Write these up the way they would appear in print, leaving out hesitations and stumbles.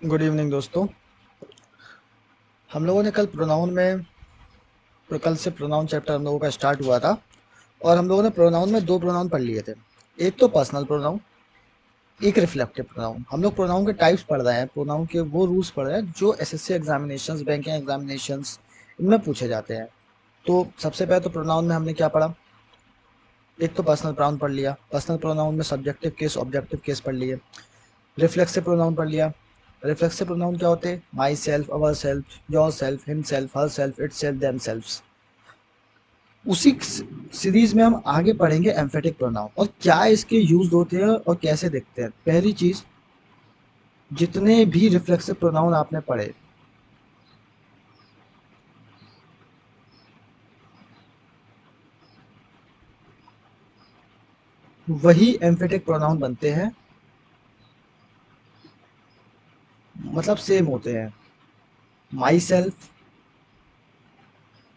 Good evening दोस्तों। हम लोगों ने कल से प्रोनाउन चैप्टर हम लोगों का स्टार्ट हुआ था और हम लोगों ने प्रोनाउन में दो प्रोनाउन पढ़ लिए थे। एक तो पर्सनल प्रोनाउन, एक रिफ्लेक्टिव प्रोनाउन। हम लोग प्रोनाउन के टाइप्स पढ़ रहे हैं, प्रोनाउन के वो रूल्स पढ़ रहे हैं जो एसएससी एग्जामिनेशंस, बैंकिंग एग्जामिनेशंस इनमें पूछे जाते हैं। तो सबसे पहले तो प्रोनाउन में हमने क्या पढ़ा? एक तो पर्सनल प्रोनाउन पढ़ लिया। पर्सनल प्रोनाउन में सब्जेक्टिव केस, ऑब्जेक्टिव केस पढ़ लिए। रिफ्लेक्सिव प्रोनाउन पढ़ लिया। रिफ्लेक्सिव प्रोनाउन क्या होते हैं? My self, our self, your self, him self, her self, it self, them self. उसी सीरीज में हम आगे पढ़ेंगे एम्फेटिक प्रोनाउन और क्या इसके यूज होते हैं और कैसे दिखते हैं। पहली चीज, जितने भी रिफ्लेक्सिव प्रोनाउन आपने पढ़े वही एम्फेटिक प्रोनाउन बनते हैं, मतलब सेम होते हैं। माई सेल्फ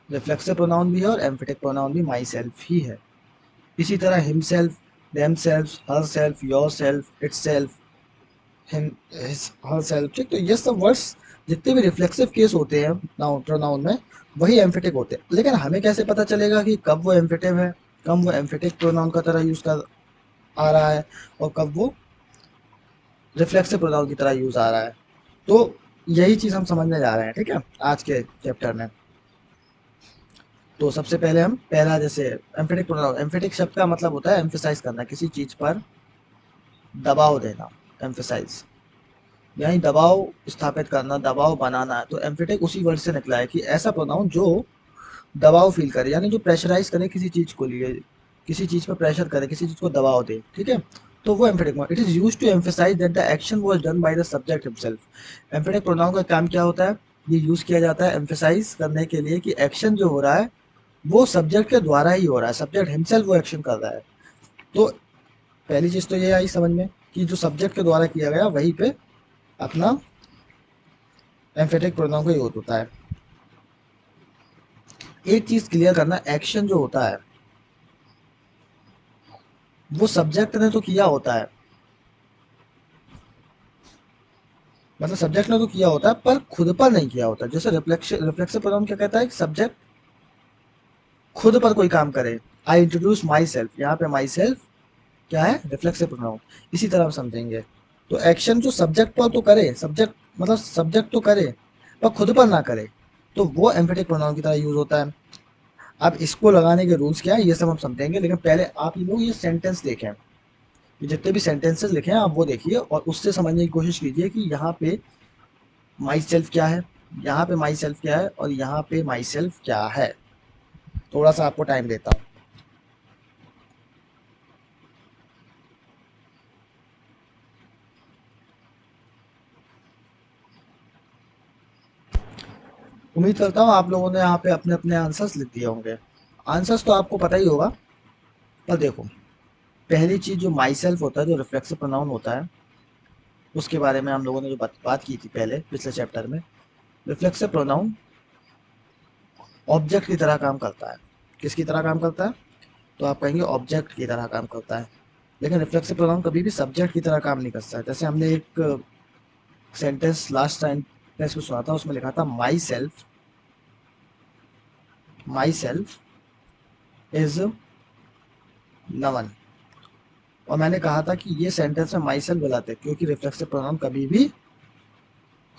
रिफ्लेक्सिव प्रोनाउन भी है और एम्फेटिक प्रोनाउन भी माई सेल्फ ही है। इसी तरह him self, them self, her self, your self, it self, him, her self. ठीक, तो ये सब वर्ड्स जितने भी रिफ्लेक्सिव केस होते हैं नाउन प्रोनाउन में वही एम्फेटिक होते हैं। लेकिन हमें कैसे पता चलेगा कि कब वो एम्फेटिव है, कब वो एम्फेटिक प्रोनाउन का तरह यूज कर आ रहा है और कब वो रिफ्लेक्सिव प्रोनाउन की तरह यूज आ रहा है? तो यही चीज हम समझने जा रहे हैं, ठीक है, आज के चैप्टर में। तो सबसे पहले हम पहला, जैसे एम्फेटिक प्रोनाउन, एम्फेटिक शब्द का मतलब होता है एम्फेसाइज करना, किसी चीज पर दबाव देना, एम्फेसाइज यानी दबाव स्थापित करना, दबाव बनाना। तो एम्फेटिक उसी वर्ड से निकला है कि ऐसा प्रोनाउन जो दबाव फील करे, यानी जो प्रेशराइज करे किसी चीज को लिए, किसी चीज पर प्रेशर करे, किसी चीज को दबाव दे, ठीक है। तो वो emphatic, it is used to emphasize that the action was done by the subject himself. Emphatic pronoun का काम क्या होता है? ये यूज किया जाता है एम्फेसाइज करने के लिए कि एक्शन जो हो रहा है वो सब्जेक्ट के द्वारा ही हो रहा है, सब्जेक्ट हिमसेल्फ वो एक्शन कर रहा है। तो पहली चीज तो ये आई समझ में कि जो सब्जेक्ट के द्वारा किया गया वहीं पे अपना एम्फेटिक प्रोनाउन का यूज होता है। एक चीज क्लियर करना, एक्शन जो होता है वो सब्जेक्ट ने तो किया होता है, मतलब सब्जेक्ट ने तो किया होता है पर खुद पर नहीं किया होता। जैसे रिफ्लेक्सिव प्रोनाउन क्या कहता है? सब्जेक्ट खुद पर कोई काम करे। आई इंट्रोड्यूस माई सेल्फ, यहाँ पे माई सेल्फ क्या है? Reflexive pronoun. इसी तरह हम समझेंगे। तो एक्शन जो सब्जेक्ट पर तो करे, सब्जेक्ट मतलब सब्जेक्ट तो करे पर खुद पर ना करे, तो वो एम्फेटिक प्रोनाउन की तरह यूज होता है। अब इसको लगाने के रूल्स क्या है ये सब हम समझेंगे, लेकिन पहले आप लोग ये सेंटेंस देखें। ये जितने भी सेंटेंसेस लिखे हैं आप वो देखिए और उससे समझने की कोशिश कीजिए कि यहाँ पे माई सेल्फ क्या है, यहाँ पे माई सेल्फ क्या है और यहाँ पे माई सेल्फ क्या है। थोड़ा सा आपको टाइम देता हूँ। उम्मीद करता हूँ आप लोगों ने यहाँ पे अपने अपने आंसर्स लिख दिए होंगे। आंसर्स तो आपको पता ही होगा, पर देखो, पहली चीज जो माई सेल्फ होता है, जो रिफ्लेक्सिव प्रोनाउन होता है, उसके बारे में हम लोगों ने जो बात की थी पहले पिछले चैप्टर में। रिफ्लेक्सिव प्रोनाउन ऑब्जेक्ट की तरह काम करता है। किसकी तरह काम करता है? तो आप कहेंगे ऑब्जेक्ट की तरह काम करता है। लेकिन रिफ्लेक्सिव प्रोनाउन कभी भी सब्जेक्ट की तरह काम नहीं करता है। जैसे हमने एक सेंटेंस लास्ट टाइम में सुना था, उसमें लिखा था माई सेल्फ इज नवन। और मैंने कहा था कि ये सेंटेंस में माई सेल्फ गलत है क्योंकि रिफ्लेक्सिव प्रोनाउन कभी भी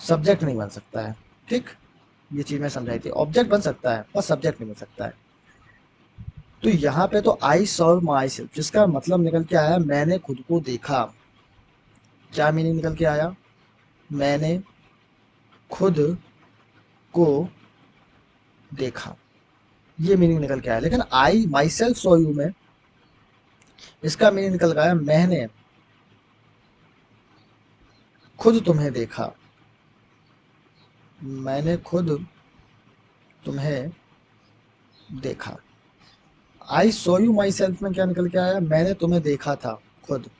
सब्जेक्ट नहीं बन सकता है। ठीक, ये चीज मैं समझाई थी। ऑब्जेक्ट बन सकता है पर सब्जेक्ट नहीं बन सकता है। तो यहाँ पे तो आई सॉ माई सेल्फ, जिसका मतलब निकल के आया मैंने खुद को देखा। क्या मीनिंग निकल के आया? मैंने खुद को देखा, ये मीनिंग निकल के आया। लेकिन आई माई सेल्फ सॉ यू में इसका मीनिंग निकल के आया मैंने खुद तुम्हें देखा। मैंने खुद तुम्हें देखा। आई सॉ यू माई सेल्फ में क्या निकल के आया? मैंने तुम्हें देखा था खुद।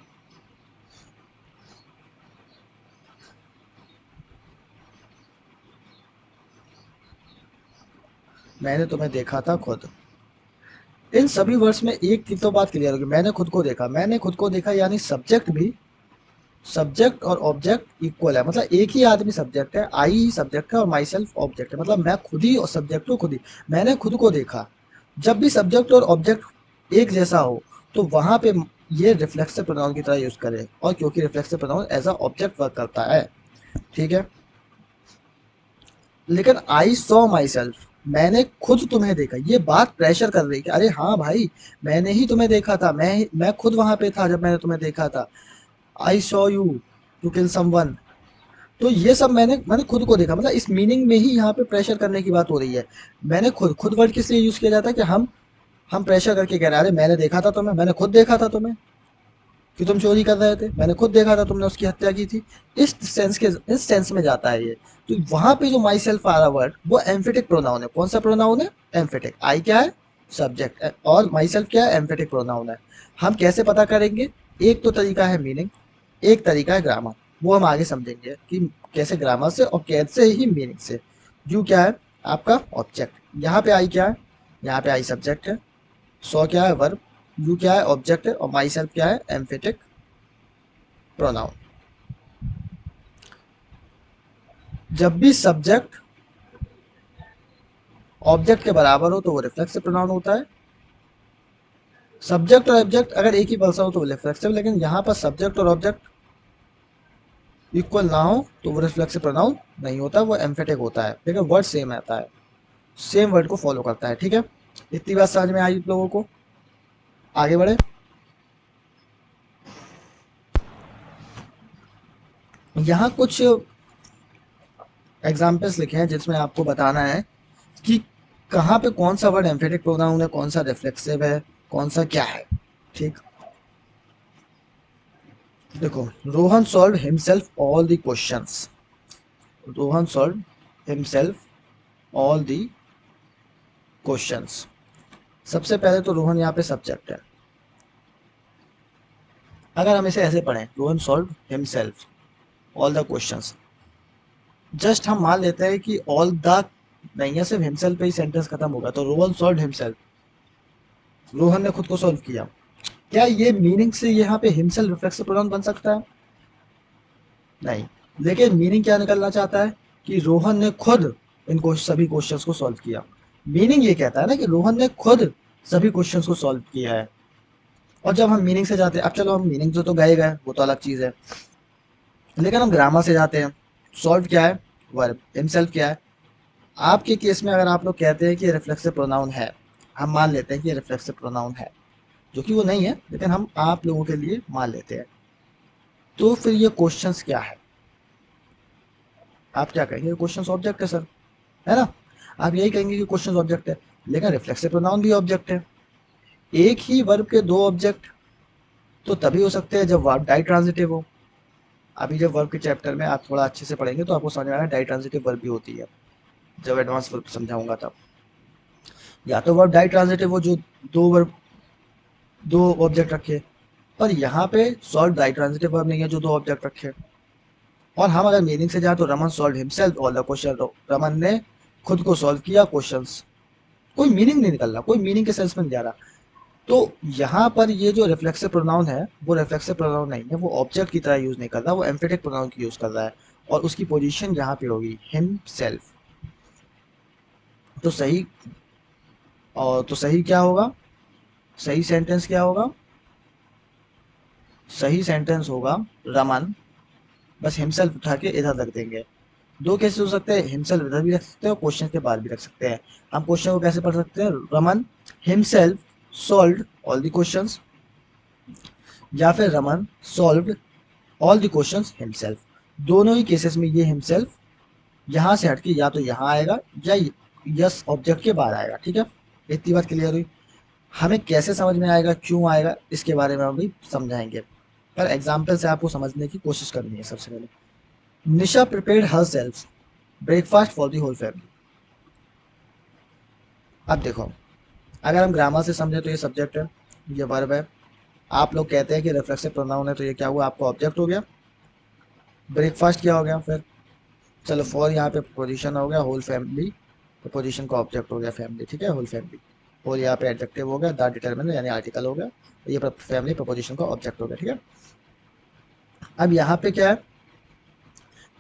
मैंने तुम्हें देखा था खुद। इन सभी वर्ड्स में एक की तो बात क्लियर होगी, मैंने खुद को देखा। मैंने खुद को देखा यानी सब्जेक्ट भी सब्जेक्ट और ऑब्जेक्ट इक्वल है, मतलब एक ही आदमी सब्जेक्ट है, आई ही सब्जेक्ट है और माई सेल्फ ऑब्जेक्ट है, मतलब मैं खुद ही और सब्जेक्ट हूँ खुद ही, मैंने खुद को देखा। जब भी सब्जेक्ट और ऑब्जेक्ट एक जैसा हो तो वहां पे ये रिफ्लेक्सिव प्रोनाउन की तरह यूज करें, और क्योंकि reflexive pronoun as a object work करता है, ठीक है। लेकिन आई सॉ माई सेल्फ, मैंने खुद तुम्हें देखा, ये बात प्रेशर कर रही है कि अरे हाँ भाई, मैंने ही तुम्हें देखा था, मैं खुद वहां पे था जब मैंने तुम्हें देखा था। I saw you to kill someone, तो ये सब मैंने मैंने खुद को देखा, मतलब इस मीनिंग में ही यहाँ पे प्रेशर करने की बात हो रही है। मैंने खुद, खुद वर्ड किस लिए यूज किया जाता है कि हम प्रेशर करके कह रहे हैं अरे मैंने देखा था तुम्हें, मैंने खुद देखा था तुम्हें कि तुम चोरी कर रहे थे, मैंने खुद देखा था तुमने उसकी हत्या की थी। इस सेंस में जाता है ये। तो वहां पे जो माई सेल्फ आ रहा वर्ड वो एम्फेटिक प्रोनाउन है। कौन सा प्रोनाउन है? एम्फेटिक। आई क्या है? सब्जेक्ट, और माई सेल्फ क्या है? एम्फेटिक प्रोनाउन है। हम कैसे पता करेंगे? एक तो तरीका है मीनिंग, एक तरीका है ग्रामर। वो हम आगे समझेंगे कि कैसे ग्रामर से और कैसे ही मीनिंग से। यू क्या है? आपका ऑब्जेक्ट। यहाँ पे आई क्या है? यहाँ पे आई सब्जेक्ट है। सो क्या है? वर्ब। यू क्या है? ऑब्जेक्ट है। और माई सेल्फ क्या है? Emphatic pronoun. जब भी सब्जेक्ट ऑब्जेक्ट के बराबर हो तो वो रिफ्लेक्सिव प्रोनाउन होता है। सब्जेक्ट और ऑब्जेक्ट अगर एक ही पर्सन हो तो वो रिफ्लेक्सिव, लेकिन यहाँ पर सब्जेक्ट और ऑब्जेक्ट इक्वल ना हो तो वो रिफ्लेक्सिव प्रोनाउन नहीं होता, वो एम्फेटिक होता है, लेकिन वर्ड सेम आता है, सेम वर्ड को फॉलो करता है, ठीक है। इतनी बात समझ में आई लोगों को? आगे बढ़े। यहाँ कुछ एग्जाम्पल्स लिखे हैं जिसमें आपको बताना है कि कहाँ पे कौन सा वर्ड एम्फेटिक प्रोनाउन है, कौन सा रिफ्लेक्सिव है, कौन सा क्या है, ठीक। देखो, Rohan solve himself all the questions. Rohan solve himself all the questions. सबसे पहले तो रोहन यहाँ पे सब्जेक्ट है। अगर हम इसे ऐसे पढ़ें, Rohan solve himself all the questions, just हम मान लेते हैं कि ऑल द नहीं है, सिर्फ हिमसेल्फ पे ही सेंटेंस खत्म होगा, तो रोहन सॉल्व हिमसेल्फ, रोहन ने खुद को सॉल्व किया। क्या ये मीनिंग से यहाँ पे हिमसेल्फ रिफ्लेक्सिव प्रोनाउन बन सकता है? नहीं। लेकिन मीनिंग क्या निकलना चाहता है कि रोहन ने खुद इनको सभी क्वेश्चंस को सॉल्व किया। मीनिंग ये कहता है ना कि रोहन ने खुद सभी क्वेश्चंस को सॉल्व किया है। और जब हम मीनिंग से जाते हैं, अब चलो हम मीनिंग तो गए गए, वो तो अलग चीज है, लेकिन हम ग्रामर से जाते हैं। सॉल्व क्या है? वर्ब। हिमसेल्फ क्या है? आपके केस में अगर आप लोग कहते हैं कि ये रिफ्लेक्सिव प्रोनाउन है, हम मान लेते हैं कि ये रिफ्लेक्सिव प्रोनाउन है, जो कि वो नहीं है, लेकिन हम आप लोगों के लिए मान लेते हैं, तो फिर ये क्वेश्चंस क्या है? आप क्या कहेंगे? क्वेश्चंस ऑब्जेक्ट है सर, है ना? आप यही कहेंगे कि क्वेश्चंस ऑब्जेक्ट है, लेकिन रिफ्लेक्सिव प्रोनाउन भी ऑब्जेक्ट है। एक ही वर्ब के दो ऑब्जेक्ट तो तभी हो सकते हैं जब वर्ब डाई ट्रांजिटिव हो। अभी जब वर्ब के चैप्टर में आप थोड़ा अच्छे से पढ़ेंगे तो आपको समझ में आएगा डाई ट्रांजिटिव वर्ब भी होती है, जब एडवांस वर्ब समझाऊंगा तब। या तो वर्ब डाई ट्रांजिटिव हो जो दो वर्ब, दो ऑब्जेक्ट रखे, पर यहाँ पे सॉल्व डाई ट्रांजिटिव वर्ब नहीं है जो दो ऑब्जेक्ट रखे। और हम अगर मीनिंग से जाए तो Raman solve himself all the question, Raman ने खुद को सॉल्व किया क्वेश्चंस। कोई मीनिंग नहीं निकल रहा, कोई मीनिंग के सेंस में नहीं जा रहा। तो यहाँ पर ये जो रिफ्लेक्सिव प्रोनाउन है वो रिफ्लेक्सिव प्रोनाउन नहीं है, वो ऑब्जेक्ट की तरह यूज नहीं कर रहा, वो एम्फेटिक प्रोनाउन की यूज कर रहा है, और उसकी पोजीशन यहाँ पे होगी हिमसेल्फ। तो सही, और तो सही क्या होगा? सही सेंटेंस क्या होगा? सही सेंटेंस होगा रमन, बस हिमसेल्फ उठा के इधर रख देंगे। दो केसेस हो सकते हैं, हिमसेल्फ इधर भी रख सकते हैं और क्वेश्चन के बाद भी रख सकते हैं। हम क्वेश्चन को कैसे पढ़ सकते हैं? Raman himself solved all the questions, या फिर Raman solved all the questions himself. दोनों ही केसेस में ये हिमसेल्फ यहाँ से हटके या तो यहाँ आएगा या यस ऑब्जेक्ट के बाद आएगा, ठीक है। इतनी बात क्लियर हुई। हमें कैसे समझ में आएगा, क्यों आएगा, इसके बारे में हम भी समझाएंगे, पर एग्जाम्पल से आपको समझने की कोशिश करनी है। सबसे पहले, Nisha prepared herself breakfast for the whole family. अब देखो, अगर हम ग्रामर से समझे तो ये सब्जेक्ट है, ये वर्ब है। आप लोग कहते हैं कि रिफ्लेक्सिव प्रोनाउन है, तो ये क्या हुआ? आपका ऑब्जेक्ट हो गया। ब्रेकफास्ट क्या हो गया फिर? चलो, फॉर यहाँ पे पोजीशन हो गया, होल फैमिली तो पोजीशन का ऑब्जेक्ट हो गया फैमिली, ठीक है, होल फैमिली। और यहाँ पे एडजेक्टिव हो गया, द डिटरमिनर यानी आर्टिकल हो गया, ये फैमिली प्रपोजिशन का ऑब्जेक्ट हो गया, ठीक है। अब यहाँ पे क्या है,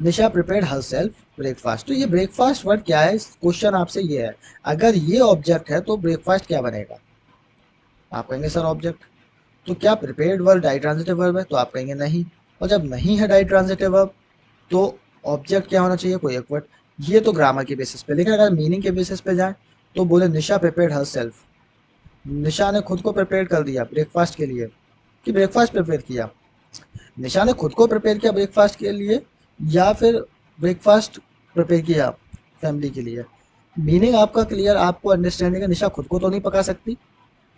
निशा प्रिपेयर्ड हर सेल्फ ब्रेकफास्ट। तो ये ब्रेकफास्ट वर्ड क्या है, क्वेश्चन आपसे ये है, अगर ये ऑब्जेक्ट है तो ब्रेकफास्ट क्या बनेगा? आप कहेंगे सर ऑब्जेक्ट। तो क्या prepared verb ditransitive verb है? तो आप कहेंगे नहीं। और जब नहीं है डाई ट्रांजिटिव वर्ब तो ऑब्जेक्ट क्या होना चाहिए? कोई एक वर्ड। ये तो ग्रामर के बेसिस पे, लेकिन अगर मीनिंग के बेसिस पे जाए तो बोले निशा प्रिपेयर्ड हर सेल्फ, निशा ने खुद को प्रिपेयर कर दिया ब्रेकफास्ट के लिए, कि ब्रेकफास्ट प्रिपेयर किया। निशा ने खुद को प्रिपेयर किया ब्रेकफास्ट के लिए, या फिर ब्रेकफास्ट प्रिपेयर किया फैमिली के लिए। मीनिंग आपका क्लियर, आपको अंडरस्टैंडिंग है। निशा खुद को तो नहीं पका सकती,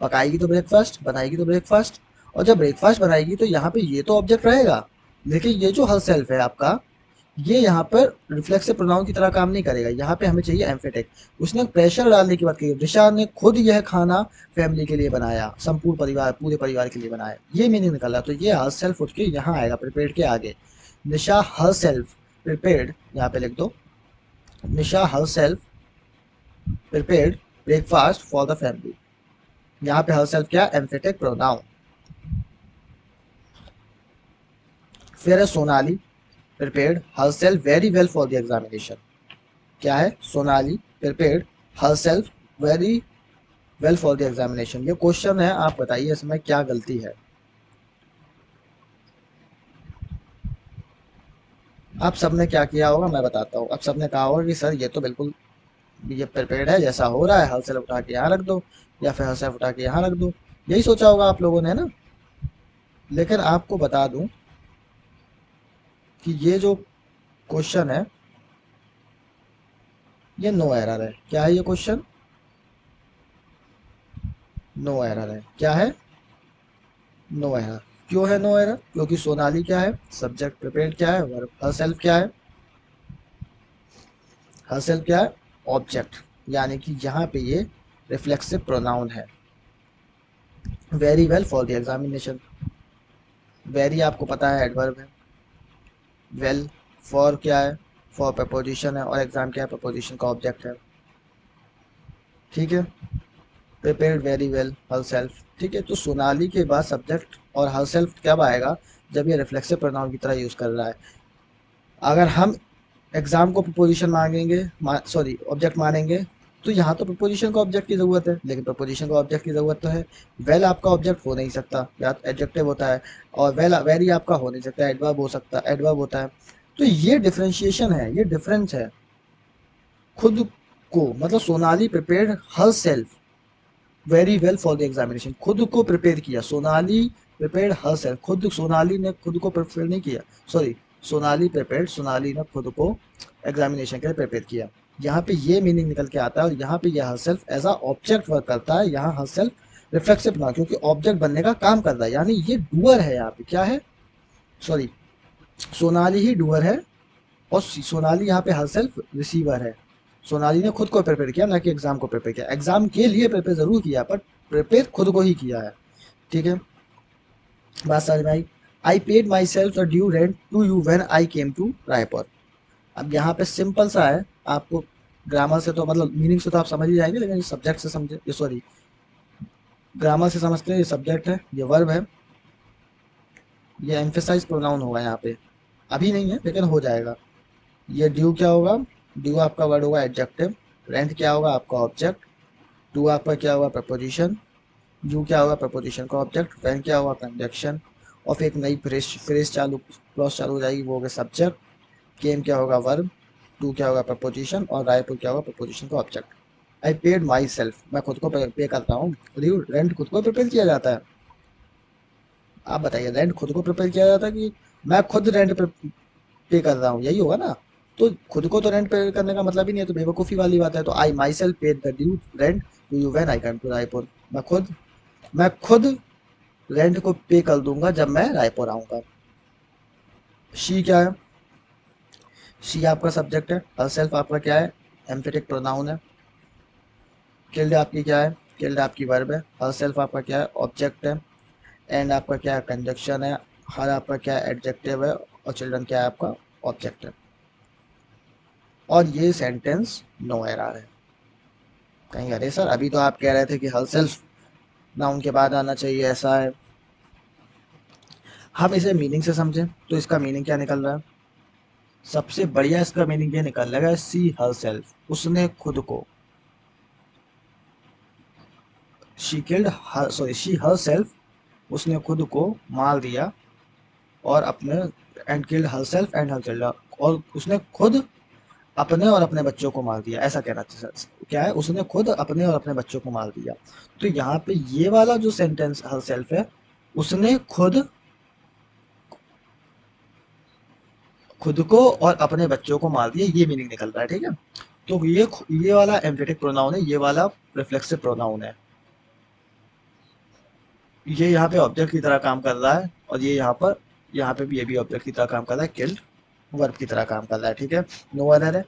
पकाएगी तो ब्रेकफास्ट, बनाएगी तो ब्रेकफास्ट। और जब ब्रेकफास्ट बनाएगी तो यहाँ पे ये तो ऑब्जेक्ट रहेगा, लेकिन ये जो हर सेल्फ है आपका, ये यहाँ पर रिफ्लेक्सिव प्रोनाउन की तरह काम नहीं करेगा। यहाँ पे हमें चाहिए एम्फेटिक। उसने प्रेशर डालने की बात की, निशा ने खुद यह खाना फैमिली के लिए बनाया, संपूर्ण परिवार, पूरे परिवार के लिए बनाया, ये मीनिंग निकला। तो ये हर सेल्फ उठ के यहाँ आएगा प्रिपेयर्ड के आगे। निशा हर सेल्फ प्रिपेयर्ड, यहाँ पे लिख दो, Nisha herself prepared breakfast for the family. यहाँ पे हर सेल्फ क्या, एम्फेटिक प्रोनाउन। फिर है Sonali prepared herself very well for the examination. क्या है, Sonali prepared herself very well for the examination. ये क्वेश्चन है, आप बताइए इसमें क्या गलती है? आप सबने क्या किया होगा मैं बताता हूँ। आप सबने कहा होगा कि सर ये तो बिल्कुल ये प्रिपेयर्ड है, जैसा हो रहा है हर सेल्फ उठा के यहाँ रख दो, या फिर हर सेल्फ उठा के यहाँ रख दो। यही सोचा होगा आप लोगों ने ना। लेकिन आपको बता दूं कि ये जो क्वेश्चन है ये नो एरर है। क्या है ये क्वेश्चन? नो एरर है। क्या है? No error. क्यों है नो एरर? क्योंकि सोनाली क्या है, सब्जेक्ट, प्रिपेयर्ड क्या है, वर्ब, हर सेल्फ क्या है, हर सेल्फ क्या है, ऑब्जेक्ट। यानी कि यहाँ पे ये रिफ्लेक्सिव प्रोनाउन है। Very well for the examination, very आपको पता है एडवर्ब है, वेल फॉर क्या है, फॉर प्रपोजिशन है, और एग्जाम क्या है, प्रपोजिशन का ऑब्जेक्ट है। ठीक है, prepared very well her self. ठीक है, तो सोनाली के बाद सब्जेक्ट और हर सेल्फ कब आएगा? जब ये रिफ्लेक्सिव प्रोनाउन की तरह यूज कर रहा है। अगर हम एग्जाम को प्रपोजिशन मांगेंगे, सॉरी ऑब्जेक्ट मानेंगे, तो यहाँ तो प्रपोजिशन का ऑब्जेक्ट की जरूरत है, लेकिन प्रपोजिशन का ऑब्जेक्ट की जरूरत तो है। वेल आपका ऑब्जेक्ट हो नहीं सकता, या एडजेक्टिव होता है। और वेल वेरी आपका हो नहीं सकता, एडवर्ब हो सकता, एडवर्ब होता है। तो ये डिफरेंशिएशन है, ये डिफरेंस है। खुद को, मतलब Sonali prepared herself very well for the examination, खुद को प्रिपेयर किया। सोनाली प्रिपेयर्ड हर सेल्फ, खुद सोनाली ने खुद को प्रिपेयर नहीं किया, सॉरी, सोनाली प्रिपेयर्ड, सोनाली ने खुद को एग्जामिनेशन के लिए प्रिपेयर किया। यहाँ पे ये मीनिंग निकल के आता है। और यहाँ पे यह herself as a object work करता है। यहाँ हर सेल्फ रिफ्लेक्सिव ना, क्योंकि ऑब्जेक्ट बनने का काम कर रहा है, यानी ये डूअर है। यहाँ पे क्या है, सॉरी, सोनाली ही डूअर है, और सोनाली यहाँ पे हर सेल्फ रिसीवर है। सोनाली ने खुद को प्रिपेयर किया, ना कि एग्जाम को प्रिपेयर किया। एग्जाम के लिए प्रिपेयर जरूर किया, पर प्रिपेयर खुद को ही किया है। ठीक है, बात समझ में आई? I paid myself a due rent to you when I came to Raipur. अब यहाँ पे सिंपल सा है, आपको ग्रामर से तो, मतलब मीनिंग से तो आप समझ ही जाएंगे, लेकिन सब्जेक्ट से समझे, ये सॉरी, ग्रामर से समझते हैं। ये सब्जेक्ट है, ये वर्ब है, ये एम्फेसाइज प्रोनाउन होगा यहाँ पे। अभी नहीं है लेकिन हो जाएगा। ये ड्यू क्या होगा? ड्यू आपका वर्ड होगा एडजेक्टिव। रेंट क्या होगा? आपका ऑब्जेक्ट। टू आपका क्या होगा? प्रपोजिशन। यू क्या होगा? प्रपोजिशन का ऑब्जेक्ट। व्हेन क्या होगा? कंजक्शन। और फिर एक नई फ्रेज फ्रेज चालू, क्लॉज चालू हो जाएगी, वो हो गया सब्जेक्ट। केम क्या होगा? वर्ब। टू क्या होगा? प्रपोजिशन। और रायपुर क्या होगा? प्रपोजिशन का object. I paid my self, मैं खुद को पे करता हूँ। रेंट खुद को प्रिपेयर किया जाता है? आप बताइए, रेंट खुद को प्रिपेयर किया जाता है कि मैं खुद रेंट पे कर रहा हूँ? यही होगा ना। तो खुद को तो रेंट पे करने का मतलब ही नहीं है, तो बेवकूफ़ी वाली बात है। तो I myself paid the due rent to you when I come to Raipur. मैं खुद रेंट को पे कर दूंगा जब मैं रायपुर आऊंगा। शी क्या है? शी आपका सब्जेक्ट है। हर सेल्फ आपका क्या है? एम्फेटिक प्रोनाउन है। किल्ड आपकी क्या है? किल्ड आपकी वर्ब है। हर सेल्फ आपका क्या है? ऑब्जेक्ट है। एंड आपका क्या है? कंजक्शन है। हर आपका क्या है? एडजेक्टिव है। और चिल्ड्रन क्या है? आपका ऑब्जेक्ट है। और ये सेंटेंस नो एरर है। कहीं अरे सर अभी तो आप कह रहे थे कि हर सेल्फ नाउन के बाद आना चाहिए, ऐसा है। हम इसे मीनिंग से समझें तो इसका मीनिंग क्या निकल रहा है? सबसे बढ़िया इसका मीनिंग ये निकल रहा है, सी हर सेल्फ, उसने खुद को, she killed her, sorry she her self, उसने खुद को मार दिया, और अपने, and killed her self and her children, और उसने खुद अपने और अपने बच्चों को मार दिया, ऐसा कहना चाहिए। क्या है, उसने खुद अपने और अपने बच्चों को मार दिया। तो यहाँ पे ये वाला जो सेंटेंस हर सेल्फ है, उसने खुद, खुद को और अपने बच्चों को मार दिया, ये मीनिंग निकल रहा है, ठीक है। तो ये वाला एम्फेटिक प्रोनाउन है, ये वाला रिफ्लेक्सिव प्रोनाउन है। ये यहाँ पे ऑब्जेक्ट की तरह काम कर रहा है, और ये यहाँ पर, यहाँ पे भी ये भी ऑब्जेक्ट की तरह काम कर रहा है, किल्ड वर्ब की तरह काम कर रहा है, ठीक है। नो एरर है।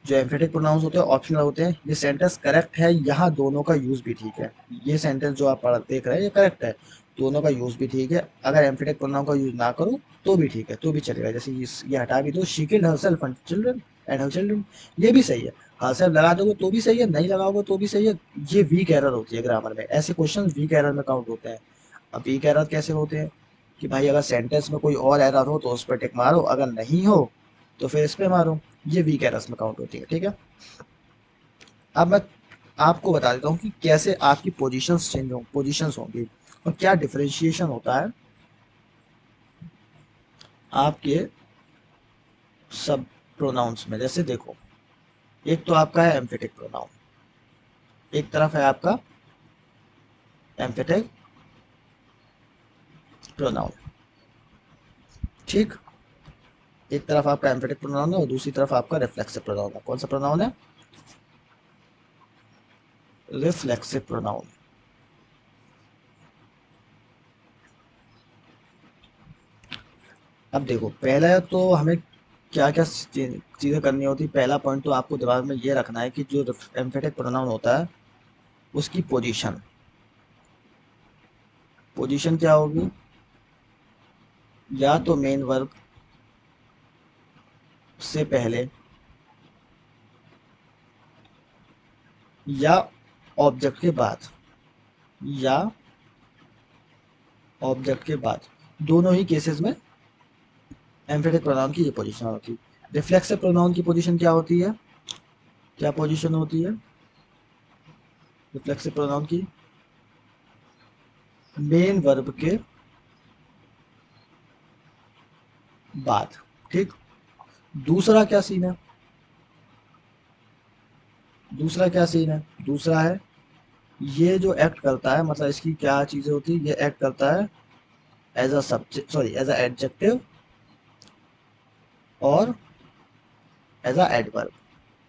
जो एम्फेटिक प्रोनाउंस होते हैं ऑप्शनल होते हैं। ये सेंटेंस करेक्ट है, यहाँ दोनों का यूज भी ठीक है। ये सेंटेंस जो आप पढ़ देख रहे हैं ये करेक्ट है, दोनों का यूज भी ठीक है। अगर एम्फेटिक प्रोनाउन का यूज ना करो तो भी ठीक है, तो भी चलेगा। जैसे ये हटा भी दो, she killed herself and children, and her children, ये भी सही है। हरसेल्फ लगा दोगे तो भी सही है, नहीं लगाओगे तो भी सही है। ये वीक एरर होती है ग्रामर में, ऐसे क्वेश्चन वीक एरर में काउंट होते हैं। अब वीक एरर कैसे होते हैं कि भाई अगर सेंटेंस में कोई और एरर हो तो उस पर टिक मारो, अगर नहीं हो तो फिर इस पे मारो। ये वीक एरर्स में काउंट होती है, ठीक है। अब मैं आपको बता देता हूँ कि कैसे आपकी पोजीशंस चेंज हो, पोजीशंस होंगी, और क्या डिफरेंशिएशन होता है आपके सब प्रोनाउंस में। जैसे देखो, एक तो आपका है एम्फेटिक प्रोनाउन, एक तरफ है आपका एम्फेटिक प्रोनाउन, ठीक। एक तरफ आपका एम्फेटिक प्रोनाउन है और दूसरी तरफ आपका रिफ्लेक्सिव प्रोनाउन है। कौन सा प्रोनाउन है? Reflexive pronoun. अब देखो, पहला तो हमें क्या क्या चीज़ें करनी होती। पहला पॉइंट तो आपको दिमाग में ये रखना है कि जो एम्फेटिक प्रोनाउन होता है उसकी पोजीशन, पोजीशन क्या होगी? या तो मेन वर्ब से पहले, या ऑब्जेक्ट के बाद, या ऑब्जेक्ट के बाद, दोनों ही केसेस में एम्फेटिक प्रोनाउन की ये पोजीशन होती है। रिफ्लेक्सिव प्रोनाउन की पोजीशन क्या होती है? क्या पोजीशन होती है रिफ्लेक्सिव प्रोनाउन की? मेन वर्ब के बाद, ठीक। दूसरा क्या सीन है? दूसरा क्या सीन है? दूसरा है, ये जो एक्ट करता है, मतलब इसकी क्या चीजें होती है, ये एक्ट करता है as a subject, sorry as a adjective और एज अ एडवर्ब।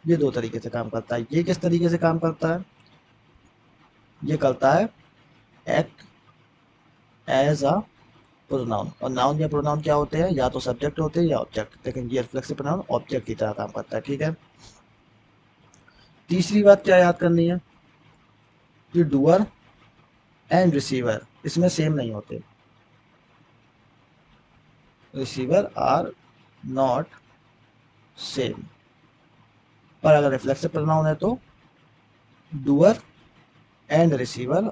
ये दो तरीके से काम करता है। ये किस तरीके से काम करता है? ये करता है एक्ट एज अ प्रोनाउन, और नाउन या प्रोनाउन क्या होते हैं? या तो सब्जेक्ट होते हैं या ऑब्जेक्ट, लेकिन ये रिफ्लेक्सिव प्रोनाउन ऑब्जेक्ट की तरह काम करता है, ठीक है। तीसरी बात क्या याद करनी है कि डूअर एंड रिसीवर इसमें सेम नहीं होते। Receiver are not same. पर अगर रिफ्लेक्सिव प्रोनाउन है तो doer and receiver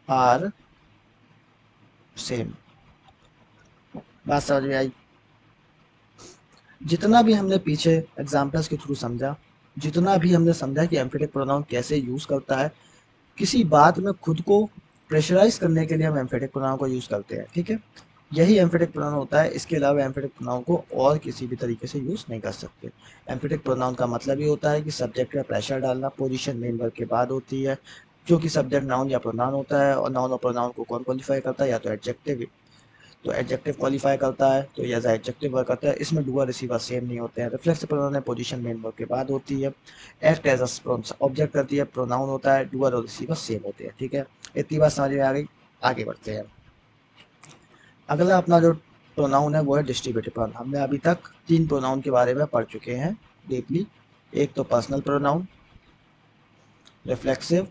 are same. बात समझ में आई? जितना भी हमने पीछे एग्जाम्पल्स के थ्रू समझा, जितना भी हमने समझा कि एम्फेटिक प्रोनाउन कैसे यूज करता है, किसी बात में खुद को प्रेशराइज करने के लिए हम एम्फेटिक प्रोनाउन को यूज करते हैं, ठीक है। यही एम्फेटिक प्रोनाउन होता है, इसके अलावा एम्फेटिक प्रोनाउन को और किसी भी तरीके से यूज नहीं कर सकते। एम्फेटिक प्रोनाउन का मतलब ये होता है कि सब्जेक्ट का प्रेशर डालना। पोजीशन मेन वर्ब के बाद होती है, जो कि सब्जेक्ट नाउन या प्रोनाउन होता है, और नाउन और प्रोनाउन को कौन क्वालिफाई करता है? या तो एडजेक्टिव, तो एडजेक्टिव क्वालिफाई करता है, तो एज एडजेक्टिव वर्क करता है। इसमें डूअर रिसीवर सेम नहीं होते हैं। Reflexive pronoun position main verb के बाद होती है, एक्ट एज ऑब्जेक्ट करती है, प्रोनाउन होता है। डूअर और रिसीवर सेम होते हैं, ठीक है। इतनी बात समझ में आ गई? आगे बढ़ते हैं। अगला अपना जो प्रोनाउन है वो है डिस्ट्रीब्यूटिव प्रोनाउन। हमने अभी तक तीन प्रोनाउन के बारे में पढ़ चुके हैं डीपली। एक तो पर्सनल प्रोनाउन, रिफ्लेक्सिव,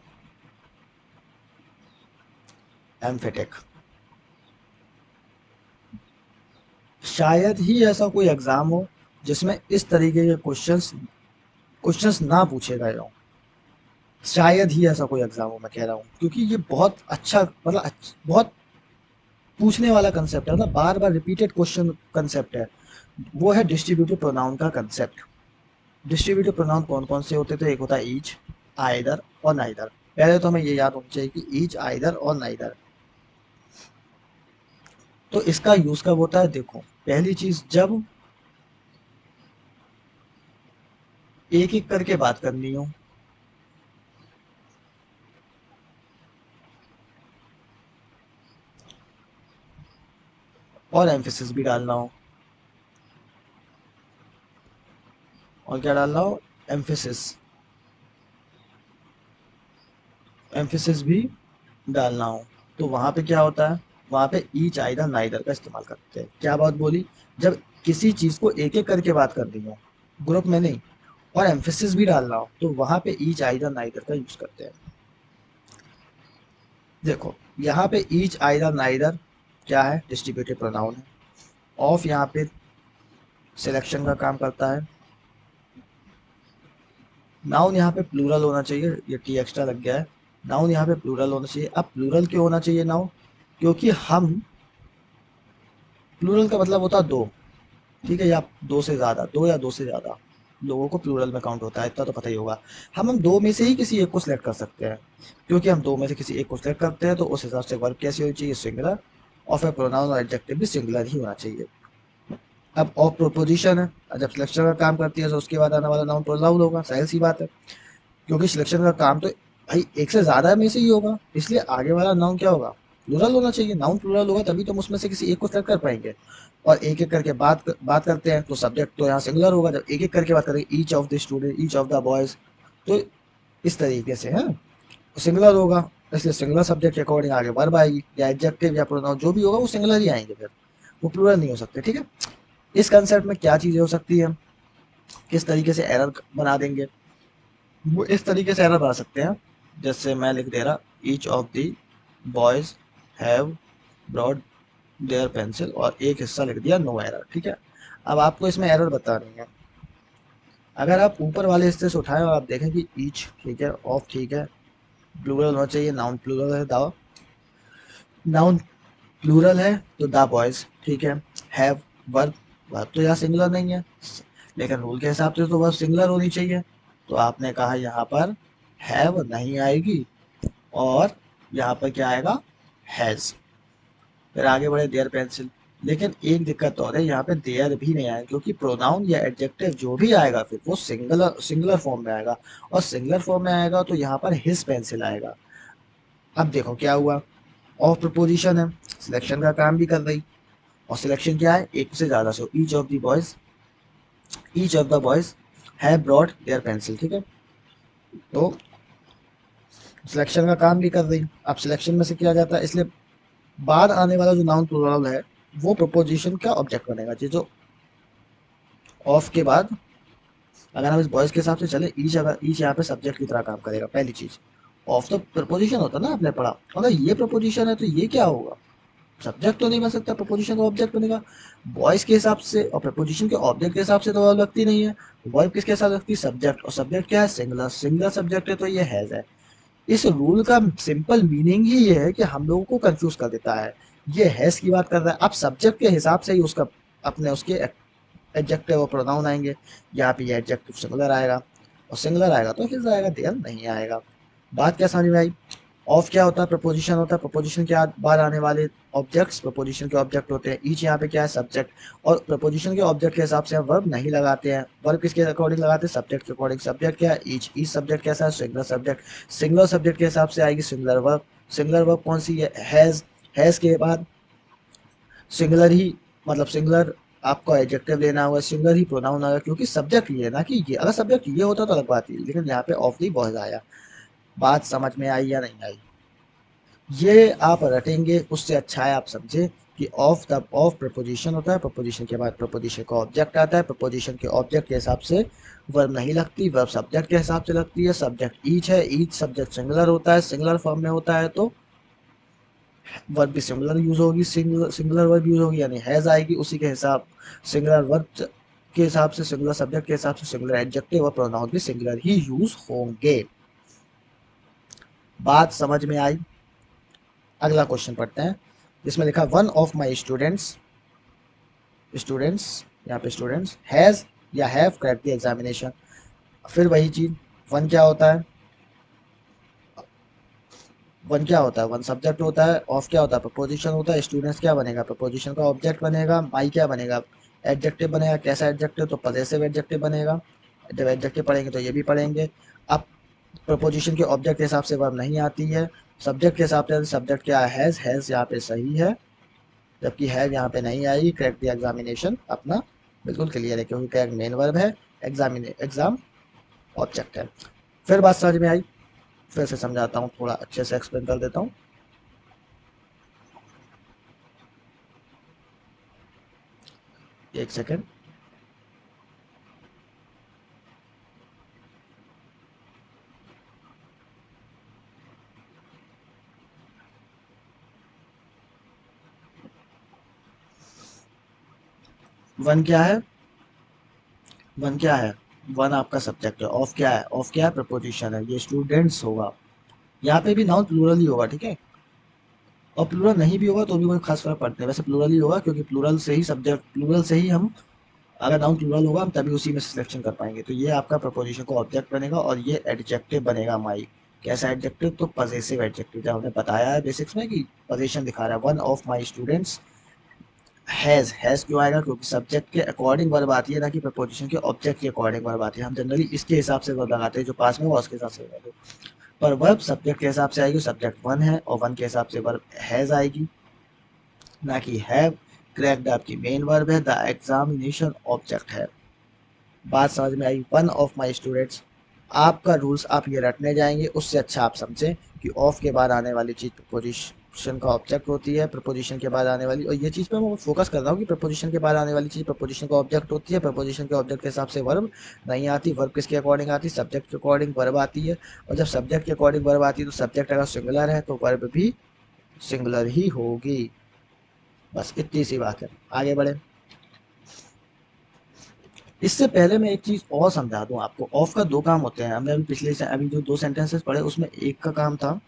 एम्फेटिक। शायद ही ऐसा कोई एग्जाम हो जिसमें इस तरीके के क्वेश्चंस ना पूछे गए हों। शायद ही ऐसा कोई एग्जाम हो, मैं कह रहा हूँ, क्योंकि ये बहुत अच्छा, मतलब बहुत पूछने वाला कंसेप्ट है, मतलब बार बार रिपीटेड क्वेश्चन कंसेप्ट है, वो है डिस्ट्रीब्यूटिव प्रोनाउन का कंसेप्ट। डिस्ट्रीब्यूटिव प्रोनाउन कौन कौन से होते थे? एक होता है ईच, आइदर और नाइदर। पहले तो हमें ये याद होना चाहिए कि ईच, आइदर और नाइदर। तो इसका यूज कब होता है? देखो, पहली चीज जब एक एक करके बात करनी हो, और एम्फेसिस भी डालना हो। और क्या डालना हो? एम्फेसिस। एम्फेसिस भी डालना हो। तो वहां पे क्या होता है? वहां पे ईच, आइदर, नाइदर का इस्तेमाल करते हैं। क्या बात बोली? जब किसी चीज को एक एक करके बात करनी हो, ग्रुप में नहीं, और एम्फेसिस भी डालना हो, तो वहां पे ईच, आइदर, नाइदर का यूज करते हैं। देखो, यहाँ पे ईच, आइदर, नाइदर क्या है? डिस्ट्रीब्यूटिव प्रोनाउन है। ऑफ यहाँ पे सिलेक्शन का काम करता है। नाउन यहाँ पे प्लूरल होना चाहिए, ये टी एक्स्ट्रा लग गया है। नाउन यहाँ पे प्लूरल होना चाहिए। अब प्लूरल क्यों होना चाहिए नाउन? क्योंकि हम, प्लूरल का मतलब होता है दो, ठीक है, या दो से ज्यादा, दो या दो से ज्यादा लोगों को प्लूरल में काउंट होता है, इतना तो पता ही होगा। हम दो में से ही किसी एक को सिलेक्ट कर सकते हैं। क्योंकि हम दो में से किसी एक को सिलेक्ट करते हैं तो उस हिसाब से वर्ब कैसी होनी चाहिए? सिंगुलर। और फिर प्रोनाउन और एडजेक्टिव भी सिंगुलर ही होना चाहिए। अब ऑफ प्रोपोजिशन है, जब सिलेक्शन का काम करती है तो उसके बाद आने वाला नाउन प्रोनाउन होगा, जाहिर सी बात है। क्योंकि सिलेक्शन का काम तो भाई एक से ज्यादा में से ही होगा, इसलिए आगे वाला नाउन क्या होगा? प्लूरल होना चाहिए। नाउन प्लूरल होगा तभी तुम उसमें से किसी एक को सेलेक्ट कर पाएंगे। और एक एक करके बात करते हैं तो सब्जेक्ट तो यहाँ सिंगुलर होगा। जब एक एक करके बात करेंगे, each of the student, each of the boys, तो इस तरीके से है, सिंगुलर होगा। इसलिए सिंगुलर सब्जेक्ट के अकॉर्डिंग आगे वर्ब आएगी, या एडजेक्टिव या प्रोनाउन जो भी होगा वो सिंगुलर ही आएंगे, फिर वो प्लूरल नहीं हो सकते, ठीक है। इस कंसेप्ट में क्या चीजें हो सकती है, किस तरीके से एरर बना देंगे? वो इस तरीके से एरर बना सकते हैं, जैसे मैं लिख दे रहा, each of the boys have brought their pencil, और एक हिस्सा लिख दिया नो एरर, ठीक है। अब आपको इसमें एरर बतानी है। अगर आप ऊपर वाले हिस्से से उठाएं और आप देखें कि ईच ठीक है, ऑफ ठीक है, प्लूरल होना चाहिए, नाउन प्लूरल है, द नाउन प्लूरल है तो द बॉयज, ठीक है। हैव, वर्ब, वर्ब तो यहाँ सिंगुलर नहीं है, लेकिन रूल के हिसाब से तो वर्ब सिंगुलर होनी चाहिए। तो आपने कहा यहाँ पर हैव नहीं आएगी, और यहाँ पर क्या आएगा? हैज। फिर आगे बढ़े, देयर पेंसिल। लेकिन एक दिक्कत और है, यहाँ पे देयर भी नहीं आएगा, क्योंकि प्रोनाउन या एडजेक्टिव जो भी आएगा फिर वो सिंगुलर सिंगुलर फॉर्म में आएगा। और सिंगुलर फॉर्म में आएगा तो यहाँ पर हिज पेंसिल आएगा। अब देखो क्या हुआ, ऑफ प्रपोजिशन है, सिलेक्शन का काम भी कर रही। और सिलेक्शन क्या है? एक से ज्यादा से, each of the boys, each of the boys have brought their pencil, ठीक है। तो सिलेक्शन का काम भी कर रही। अब सिलेक्शन में से किया जाता है, इसलिए बाद आने वाला जो नाउन प्लूरल है वो प्रपोजिशन का ऑब्जेक्ट बनेगा। ये जो ऑफ के बाद, अगर हम इस बॉयज के हिसाब से चले, ईच, अगर ईच यहाँ पे सब्जेक्ट की तरह काम करेगा, पहली चीज। ऑफ तो प्रपोजिशन होता है ना, आपने पढ़ा। अगर ये प्रपोजिशन है तो ये क्या होगा? सब्जेक्ट तो नहीं बन सकता, प्रपोजिशन का ऑब्जेक्ट बनेगा। बॉयज के हिसाब से और प्रपोजिशन के ऑब्जेक्ट के हिसाब से तो वर्ब लगती नहीं है। वर्ब किसके साथ लगती है? सब्जेक्ट, और सब्जेक्ट क्या है? सिंगुलर, सिंगुलर सब्जेक्ट है तो ये हैज है। इस रूल का सिंपल मीनिंग ही ये है कि हम लोगों को कंफ्यूज कर देता है। ये हैज की बात कर रहा है, अब सब्जेक्ट के हिसाब से ही उसका अपने उसके एडजेक्टिव और प्रोनाउन आएंगे। यहाँ पे ये एडजेक्टिव सिंगुलर आएगा, और सिंगुलर आएगा तो हिज आएगा, देयर नहीं आएगा। बात क्या समझ में आई? ऑफ क्या होता है? प्रपोजिशन होता है। प्रपोजिशन के बाद आने वाले ऑब्जेक्ट्स प्रपोजिशन के ऑब्जेक्ट होते हैं। ईच यहाँ पे क्या है? सब्जेक्ट। और प्रपोजिशन के ऑब्जेक्ट के हिसाब से हम वर्ब नहीं लगाते हैं। वर्ब किसके अकॉर्डिंग लगाते हैं? सब्जेक्ट के अकॉर्डिंग। सब्जेक्ट क्या है? ईच। ईच सब्जेक्ट कैसा है? Singular subject. सिंगुलर सब्जेक्ट के हिसाब से आएगी सिंगुलर वर्ब। सिंगुलर वर्ब कौन सी है? हैज। हैज के बाद सिंगुलर ही, मतलब सिंगुलर आपको एडजेक्टिव लेना होगा, सिंगुलर ही प्रोनाउन आएगा, क्योंकि सब्जेक्ट ये है ना कि ये, अगर सब्जेक्ट ये होता तो अलग बात है, लेकिन यहाँ पे ऑफ दी बॉयज आया। बात समझ में आई या नहीं आई? ये आप रटेंगे उससे अच्छा है आप समझे कि ऑफ द ऑफ प्रपोजिशन होता है, प्रपोजिशन के बाद प्रपोजिशन का ऑब्जेक्ट आता है, प्रपोजिशन के ऑब्जेक्ट के हिसाब से वर्ब नहीं लगती, वर्ब सब्जेक्ट के हिसाब से लगती है। सब्जेक्ट ईच है, ईच सब्जेक्ट सिंगुलर होता है, सिंगुलर फॉर्म में होता है तो वर्ब भी सिंगुलर यूज होगी, सिंगुलर सिंगुलर वर्ब यूज होगी, यानी हैज आएगी उसी के हिसाब। सिंगुलर वर्ब के हिसाब से, सिंगुलर सब्जेक्ट के हिसाब से सिंगुलर एडजेक्टिव और प्रोनाउन भी सिंगुलर ही यूज होंगे। बात समझ में आई? अगला क्वेश्चन पढ़ते हैं। जिसमें लिखा one of my students, students यहाँ पे स्टूडेंट्स हैज़ या हैव क्रैक द एग्जामिनेशन। फिर वही चीज, वन क्या होता है, वन क्या होता है, वन सब्जेक्ट होता है, ऑफ क्या होता है, प्रपोजिशन होता है, स्टूडेंट्स क्या बनेगा, प्रपोजिशन का ऑब्जेक्ट बनेगा, माई क्या बनेगा, एडजेक्टिव बनेगा। कैसा एडजेक्टिव, तो पजेसिव एडजेक्टिव बनेगा। जब एडजेक्टिव पढ़ेंगे तो ये भी पढ़ेंगे। अब प्रपोजिशन के ऑब्जेक्ट के हिसाब से वर्ब नहीं आती है, सब्जेक्ट के हिसाब से सब्जेक्ट क्या है, हैज यहाँ पे सही है, जबकि हैव यहाँ पे नहीं आएगी। क्रैक द एग्जामिनेशन अपना बिल्कुल क्लियर है, क्योंकि क्रैक मेन वर्ब है, एग्जाम ऑब्जेक्ट है। फिर बात समझ में आई, फिर से समझाता हूँ, थोड़ा अच्छे से एक्सप्लेन कर देता हूँ। एक सेकेंड। वन क्या है, वन क्या है, वन आपका सब्जेक्ट है। ऑफ क्या है, ऑफ क्या है, प्रपोजिशन है, ये स्टूडेंट्स होगा। यहाँ पे भी नाउन प्लूरल ही होगा, ठीक है। और प्लूरल नहीं भी होगा तो भी कोई खास फर्क पड़ता है, वैसे प्लूरल ही होगा, क्योंकि प्लूरल से ही सब्जेक्ट, प्लूरल से ही हम, अगर नाउन प्लूरल होगा हम तभी उसी में सिलेक्शन कर पाएंगे। तो ये आपका प्रपोजिशन का ऑब्जेक्ट बनेगा और ये एडजेक्टिव बनेगा माई। कैसा एडजेक्टिव, तो पजेसिव एडजेक्टिव, जब हमने बताया है बेसिक्स में कि पोजीशन दिखा रहा है। One of my students has क्यों आएगा, क्योंकि सब्जेक्ट के अकॉर्डिंग वर्ब आती है, ना कि प्रपोजिशन के ऑब्जेक्ट के अकॉर्डिंग वर्ब आती है। हम जनरली इसके हिसाब से वर्ब लगाते हैं, जो पास में हुआ उसके हिसाब से लगा दो। पर वर्ब सब्जेक्ट के हिसाब से आएगी, सब्जेक्ट वन है, और वन के हिसाब से वर्ब हैज आएगी, ना कि हैव। क्रैक्ड आपकी मेन वर्ब है, द एग्जामिनेशन ऑब्जेक्ट है। बात समझ में आई, वन ऑफ माई स्टूडेंट्स। आपका रूल्स आप ये रटने जाएंगे, उससे अच्छा आप समझें कि ऑफ के बाद आने वाली चीज प्रपोजिशन का ऑब्जेक्ट होती है, प्रपोजिशन के बाद आने वाली, और ये चीज पे मैं फोकस कर रहा हूँ कि प्रपोजिशन के बाद आने वाली चीज प्रपोजिशन का ऑब्जेक्ट होती है, प्रपोजिशन के ऑब्जेक्ट के हिसाब से वर्ब नहीं आती। वर्ब किसके अकॉर्डिंग आती है, सब्जेक्ट के अकॉर्डिंग वर्ब आती है। और जब सब्जेक्ट के अकॉर्डिंग वर्ब आती है तो सब्जेक्ट अगर सिंगुलर है तो वर्ब भी सिंगुलर ही होगी। बस इतनी सी बात है, आगे बढ़े। इससे पहले मैं एक चीज और समझा दूं आपको, ऑफ का दो काम होते हैं। हमने अभी पिछले से अभी जो दो सेंटेंसेस पढ़े उसमें एक का काम था,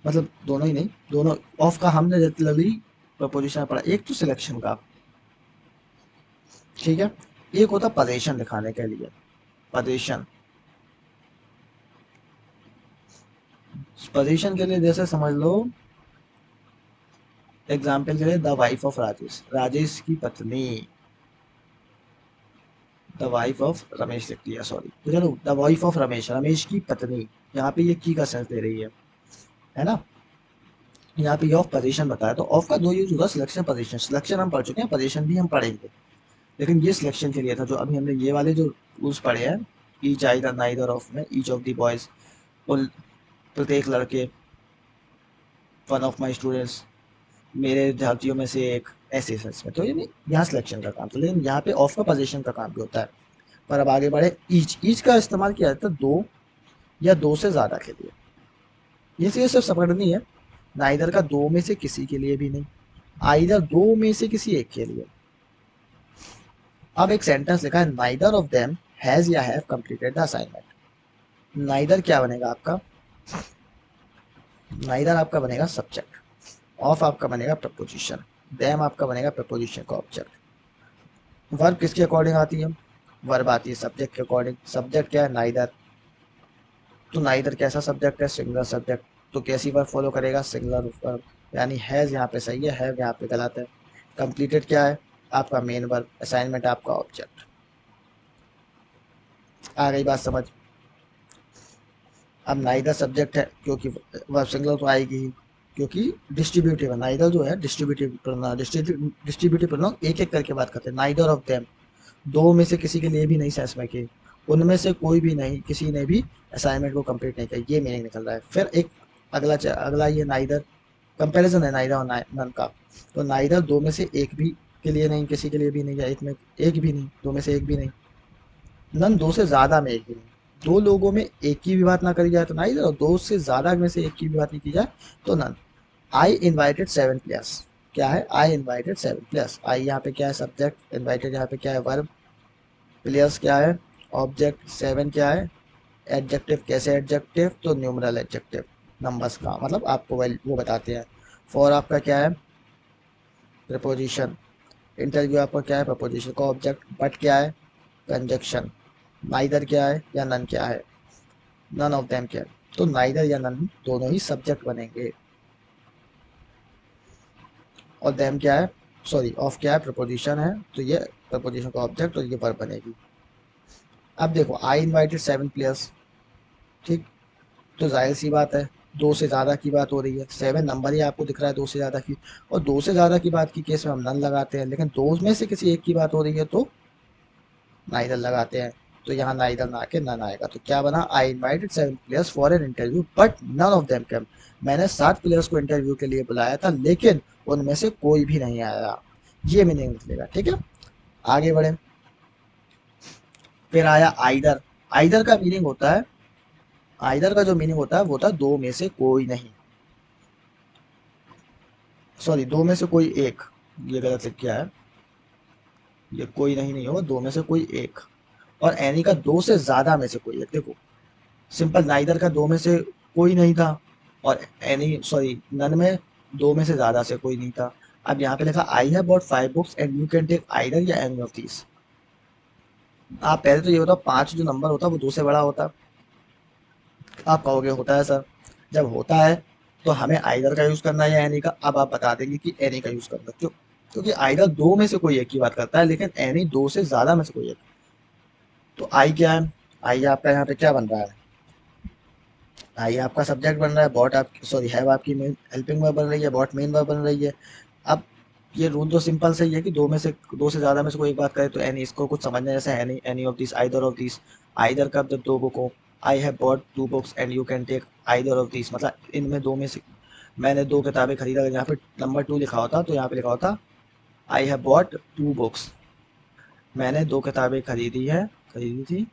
मतलब दोनों ही नहीं, दोनों ऑफ का हमने जनरली प्रपोजिशन पढ़ा। एक तो सिलेक्शन का, ठीक है, एक होता पोजीशन दिखाने के लिए, पोजीशन। पोजीशन के लिए जैसे समझ लो, एग्जाम्पल के लिए the wife of Rajesh, Rajesh की पत्नी, द वाइफ ऑफ रमेश लिख दिया, सॉरी, तो चलो the wife of Ramesh, Ramesh की पत्नी। यहाँ पे ये की का सेंस दे रही है ना। यहाँ पे ऑफ पोजीशन बताया, तो ऑफ का दो यूज होगा, सिलेक्शन पोजीशन। सिलेक्शन हम पढ़ चुके हैं, पोजीशन भी हम पढ़ेंगे, लेकिन ये सिलेक्शन के लिए था। जो अभी हमने ये वाले जो रूल्स पढ़े हैं, ईच आइदर नाइदर ऑफ में, ईच ऑफ द बॉयज, प्रत्येक लड़के, वन ऑफ माई स्टूडेंट्स, मेरे विद्यार्थियों में से एक, ऐसे सेंस में, तो ये नहीं यहाँ सिलेक्शन का काम था, लेकिन यहाँ पे ऑफ का पोजीशन का काम भी होता है। पर अब आगे बढ़े, ईच, ईच का इस्तेमाल किया जाता है दो या दो से ज्यादा के लिए। ये चीज सिर्फ समझनी है, नाइदर का दो में से किसी के लिए भी नहीं, आइदर दो में से किसी एक के लिए। अब एक सेंटेंस लिखा है, नाइदर ऑफ देम हैज या have completed the assignment. Neither क्या बनेगा आपका, नाइदर आपका बनेगा सब्जेक्ट, ऑफ आपका बनेगा प्रपोजिशन, देम आपका बनेगा प्रपोजिशन का ऑब्जेक्ट। वर्ब किसके अकॉर्डिंग आती है, वर्ब आती है सब्जेक्ट के अकॉर्डिंग। सब्जेक्ट क्या है, नाइदर, तो नाइदर कैसा सब्जेक्ट है, सिंगुलर सब्जेक्ट, तो कैसी वर्ब फॉलो करेगा, सिंगुलर वर्ब, यानी हैज यहाँ पे सही है, हैव यहाँ पे गलत है। कंप्लीटेड क्या है, आपका मेन वर्ब, असाइनमेंट आपका ऑब्जेक्ट। आ गई बात समझ। अब नाइदर सब्जेक्ट है, क्योंकि वर्ब सिंगुलर तो आएगी ही, क्योंकि डिस्ट्रीब्यूटिव है। नाइदर जो है डिस्ट्रीब्यूटिव प्रोनाउन, डिस्ट्रीब्यूटिव प्रोनाउन, एक एक करके बात करते हैं। नाइदर ऑफ देम, दो में से किसी के लिए भी नहीं सेंस में कि उनमें से कोई भी नहीं, किसी ने भी असाइनमेंट को कंप्लीट नहीं किया, ये मीनिंग निकल रहा है। फिर एक अगला ये नाइदर, कंपैरिजन है नाइदर और नन का। तो नाइदर दो में से एक भी के लिए नहीं, किसी के लिए भी नहीं, या एक में एक भी नहीं, दो में से एक भी नहीं। नन दो से ज्यादा में एक भी नहीं, दो लोगों में एक की भी बात ना करी जाए तो नाइदर, और दो से ज्यादा में से एक की भी बात नहीं की जाए तो नन। आई इन्वाइटेड 7 प्लेयर्स, क्या है, आई इन्वाइटेड 7 प्लेयर्स। आई यहाँ पे क्या है, सब्जेक्ट, इन्वाइटेड यहाँ पे क्या है, वर्ब, प्लेयर्स क्या है, ऑब्जेक्ट, 7 क्या है, एडजेक्टिव। कैसे एडजेक्टिव, तो न्यूमरल एडजेक्टिव, नंबर्स का मतलब आपको वो बताते हैं। फॉर आपका क्या है, प्रपोजिशन। इंटरव्यू आपका क्या है, प्रपोजिशन का ऑब्जेक्ट। बट क्या है, कंजक्शन। नाइदर क्या है या नन क्या है, नन ऑफ देम क्या है, तो नाइदर या नन दोनों ही सब्जेक्ट बनेंगे। और देम क्या है, सॉरी ऑफ क्या है, प्रपोजिशन है, तो ये प्रपोजिशन का ऑब्जेक्ट और ये वर्ब बनेगी। अब देखो आई इनवाइटेड 7 प्लेयर्स, ठीक, तो जाहिर सी बात है दो से ज़्यादा की बात हो रही है, 7 नंबर ही आपको दिख रहा है दो से ज़्यादा की, और दो से ज़्यादा की बात की केस में हम नन लगाते हैं, लेकिन दो में से किसी एक की बात हो रही है तो नाइदर लगाते हैं। तो यहाँ नाइदर ना आके नन आएगा, तो क्या बना, I invited 7 players for an interview but none of them came. मैंने 7 प्लेयर्स को इंटरव्यू के लिए बुलाया था लेकिन उनमें से कोई भी नहीं आया, ये मीनिंग निकलेगा। ठीक है, आगे बढ़े। फिर आया आइदर। आइदर का मीनिंग होता है, आइदर का जो मीनिंग होता है वो होता है दो में से कोई नहीं, सॉरी दो में से कोई एक, ये गलत लिख किया है, ये कोई नहीं नहीं होगा, दो में से कोई एक। और एनी का दो से ज्यादा में से कोई एक। देखो सिंपल, नाइदर का दो में से कोई नहीं था, और एनी सॉरी नन में दो में से ज्यादा से कोई नहीं था। अब यहाँ पे लिखा I have bought 5 books and you can take either या एनी ऑफ दीज। आप पहले तो ये बताओ, पांच जो नंबर होता है वो दो से बड़ा होता। आप कहोगे होता है सर, जब होता है तो हमें आइदर का यूज करना है या एनी का। अब आप बता देंगे कि एनी का यूज करना, क्यों, क्योंकि आइदर दो में से कोई एक की बात करता है लेकिन एनी दो से ज्यादा में से कोई एक। तो आई क्या है, आई आपका यहाँ पे क्या बन रहा है, आई आपका सब्जेक्ट बन रहा है, बॉट आप सॉरी हैव आपकी मेन हेल्पिंग वर्ब बन रही है, बॉट मेन वर्ब बन रही है। अब ये रूल तो सिंपल से ही है कि दो से ज्यादा में से कोई एक बात करे तो एनी, इसको कुछ समझने जैसे है नहीं, any of this, either of this. Either का जब दो बुक हो, I have bought 2 books and you can take either of this, मतलब इनमें दो में से मैंने दो किताबें खरीदा। अगर यहाँ पे नंबर 2 लिखा होता तो यहाँ पे लिखा होता आई हैव बॉट 2 बुक्स, मैंने दो किताबें खरीदी है, खरीदी थी,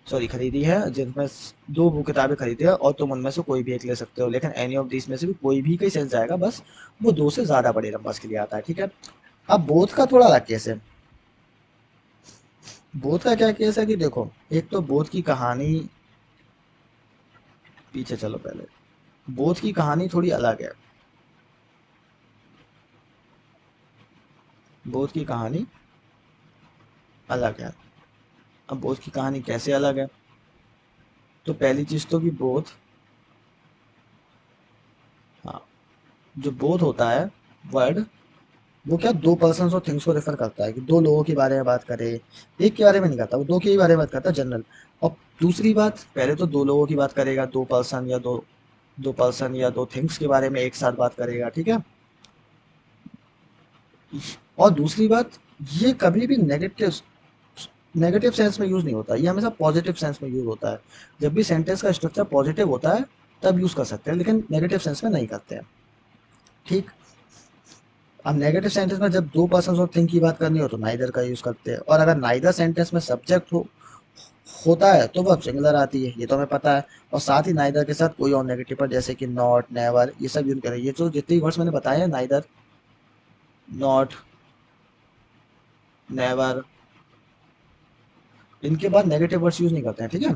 सॉरी खरीदी है, जिनमें दो वो किताबें खरीदी है और तुम उनमें से कोई भी एक ले सकते हो, लेकिन एनी ऑफ दिस में से भी कोई भी का ही सेंस जाएगा, बस वो दो से ज्यादा बड़े नंबर्स के लिए आता है। ठीक है, अब बोथ का थोड़ा अलग केस है। बोथ का क्या केस है कि देखो, एक तो बोथ की कहानी, पीछे चलो पहले, बोथ की कहानी थोड़ी अलग है, बोथ की कहानी अलग है। अब बोथ की कहानी कैसे अलग है, तो पहली चीज तो कि बोथ, हाँ, जो बोथ होता है वर्ड, वो क्या दो पर्सन और थिंग्स को रेफर करता है, कि दो लोगों के बारे में बात करे, एक के बारे में नहीं करता, वो दो के ही बारे में बात करता है, जनरल। और दूसरी बात, पहले तो दो लोगों की बात करेगा, दो पर्सन या दो दो पर्सन या दो थिंग्स के बारे में एक साथ बात करेगा। ठीक है, और दूसरी बात, ये कभी भी नेगेटिव नेगेटिव सेंस में यूज नहीं होता, ये हमेशा पॉजिटिव सेंस में यूज होता है। जब भी सेंटेंस का स्ट्रक्चर पॉजिटिव होता है तब यूज कर सकते हैं, लेकिन नेगेटिव सेंस में नहीं करते हैं। ठीक, अब नेगेटिव सेंटेंस में जब दो पर्सन और थिंग की बात करनी हो तो नाइदर का यूज करते हैं, और अगर नाइदर सेंटेंस में सब्जेक्ट होता है तो वर्ब सिंगुलर आती है, ये तो हमें पता है। और साथ ही नाइदर के साथ कोई और नेगेटिव पर, जैसे कि नॉट, नेवर, ये सब यूज करें। ये जो जितने वर्ड्स मैंने बताए हैं, नाइदर, नॉट, नेवर, इनके बाद नेगेटिव वर्ड्स यूज नहीं करते हैं। ठीक है,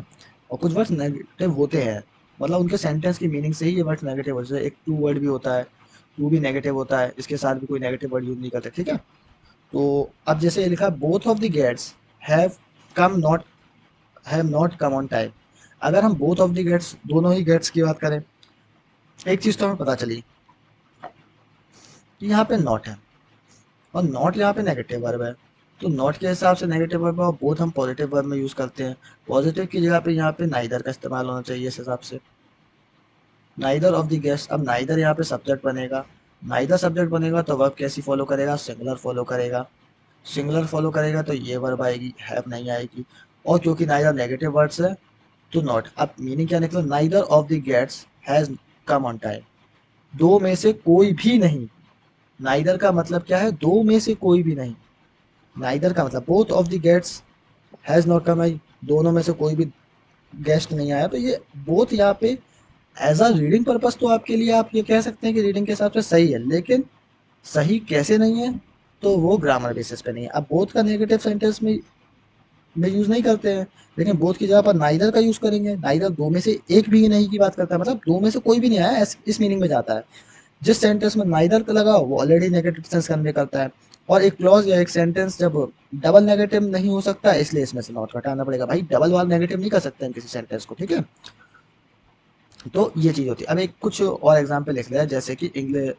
और कुछ वर्ड्स नेगेटिव होते हैं, मतलब उनके सेंटेंस की मीनिंग से ही ये वर्ड्स नेगेटिव वर्ड्स है। एक टू वर्ड भी होता है, टू भी नेगेटिव होता है, इसके साथ भी कोई नेगेटिव वर्ड यूज नहीं करते। ठीक है, तो अब जैसे ये लिखा, both of the gets have come not, have not come on time. अगर हम बोथ ऑफ द गेट्स, दोनों ही गेट्स की बात करें, एक चीज तो हमें पता चली कि यहाँ पे नॉट है, और नॉट यहाँ पे नेगेटिव वर्ब है, तो नॉट के हिसाब से नेगेटिव वर्ब है, और बोथ हम पॉजिटिव वर्ब में यूज करते हैं। पॉजिटिव की जगह पे यहाँ पे नाइदर का इस्तेमाल होना चाहिए इस हिसाब से, नाइदर ऑफ द गेस्ट। अब नाइदर यहाँ पे सब्जेक्ट बनेगा, नाइदर सब्जेक्ट बनेगा तो वर्ब कैसी फॉलो करेगा, सिंगुलर फॉलो करेगा। सिंगुलर फॉलो करेगा तो ये वर्ब आएगी, हैव नहीं आएगी। और क्योंकि नाइदर नेगेटिव वर्ड्स है तो नॉट। अब मीनिंग क्या निकला, neither of the gates has come on time, दो में से कोई भी नहीं। नाइदर का मतलब क्या है, दो में से कोई भी नहीं। नाइदर का मतलब both of the gates has not come, आई दोनों में से कोई भी गेस्ट नहीं आया। तो ये बोथ यहाँ पे एज अ रीडिंग पर्पस तो आपके लिए आप ये कह सकते हैं कि रीडिंग के हिसाब से सही है, लेकिन सही कैसे नहीं है, तो वो ग्रामर बेसिस पे नहीं है। अब बोथ का नेगेटिव सेंटेंस में यूज नहीं करते हैं, लेकिन बोथ की जगह पर नाइदर का यूज करेंगे। नाइदर दो में से एक भी नहीं की बात करता है, मतलब दो में से कोई भी नहीं आया, इस मीनिंग में जाता है। जिस सेंटेंस में नाइदर का लगा वो ऑलरेडी नेगेटिव सेंस कन्वे करता है, और एक क्लॉज या एक सेंटेंस जब डबल नेगेटिव नहीं हो सकता, इसलिए इसमें से नॉट हटाना पड़ेगा। भाई डबल वाला नेगेटिव नहीं कर सकते हम किसी सेंटेंस को, ठीक है। तो ये चीज होती है। अब एक कुछ और एग्जांपल लिख लिया, जैसे कि इंग्लिश,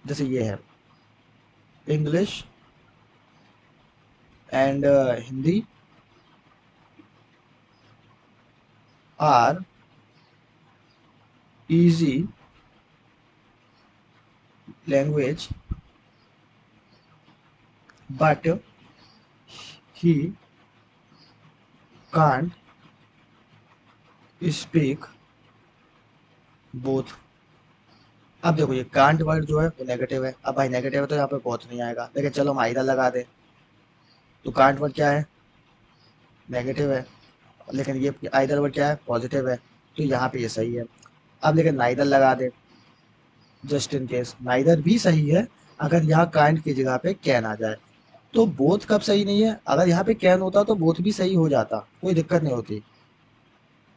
जैसे ये है, English and Hindi are easy language but he can't speak both. अब देखो ये कांट वर्ड जो है वो नेगेटिव है। अब भाई नेगेटिव है तो यहाँ पे बोथ नहीं आएगा, लेकिन चलो हम आइदर लगा दें, तो कांट वर्ड क्या है, नेगेटिव है, लेकिन ये आइदर वर्ड क्या है, पॉजिटिव है, तो यहाँ पे ये सही है। अब लेकिन नाइदर लगा दे, जस्ट इन केस नाइदर भी सही है अगर यहाँ काइंड की जगह पे कैन आ जाए। तो बोथ कब सही नहीं है, अगर यहाँ पे कैन होता तो बोथ भी सही हो जाता, कोई दिक्कत नहीं होती।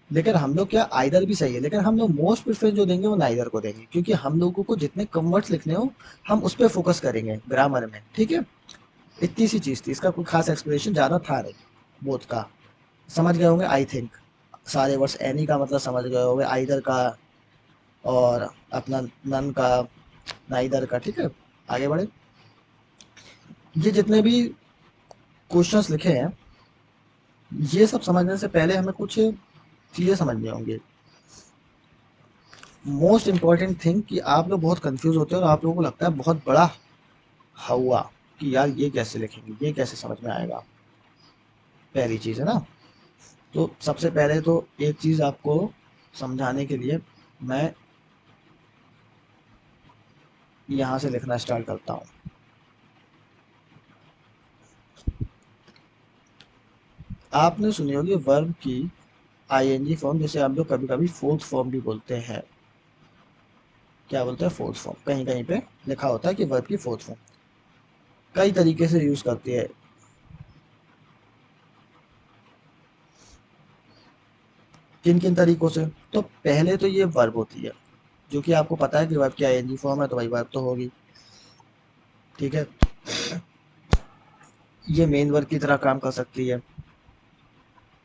लेकिन हम लोग क्या, आइदर भी सही है, लेकिन हम लोग मोस्ट प्रेफरेंस जो देंगे वो नाइदर को देंगे, क्योंकि हम लोगों को जितने कम वर्ड्स लिखने हो हम उस पर फोकस करेंगे ग्रामर में, ठीक है। इतनी सी चीज थी, इसका कोई खास एक्सप्लेनेशन ज्यादा था नहीं बोथ का। समझ गए होंगे आई थिंक, सारे वर्ड्स एनी का मतलब समझ गए होंगे, आइदर का और अपना नन का, नाइदर का, ठीक है। आगे बढ़े। ये जितने भी क्वेश्चंस लिखे हैं, ये सब समझने से पहले हमें कुछ चीजें समझनी होंगी। मोस्ट इम्पॉर्टेंट थिंग कि आप लोग बहुत कंफ्यूज होते हैं और आप लोगों को लगता है बहुत बड़ा हुआ कि यार ये कैसे लिखेंगे, ये कैसे समझ में आएगा, पहली चीज है ना। तो सबसे पहले तो एक चीज आपको समझाने के लिए मैं यहाँ से लिखना स्टार्ट करता हूँ। आपने सुनी होगी वर्ब की आईएनजी फॉर्म, जैसे हम लोग कभी कभी फोर्थ फॉर्म भी बोलते हैं। क्या बोलते हैं, फोर्थ फॉर्म, कहीं कहीं पे लिखा होता है कि वर्ब की फोर्थ फॉर्म। कई तरीके से यूज करती है, किन किन तरीकों से। तो पहले तो ये वर्ब होती है, जो कि आपको पता है कि वर्ब की आईएनजी फॉर्म है, तो भाई वर्ब तो होगी, ठीक है। ये मेन वर्ब की तरह काम कर सकती है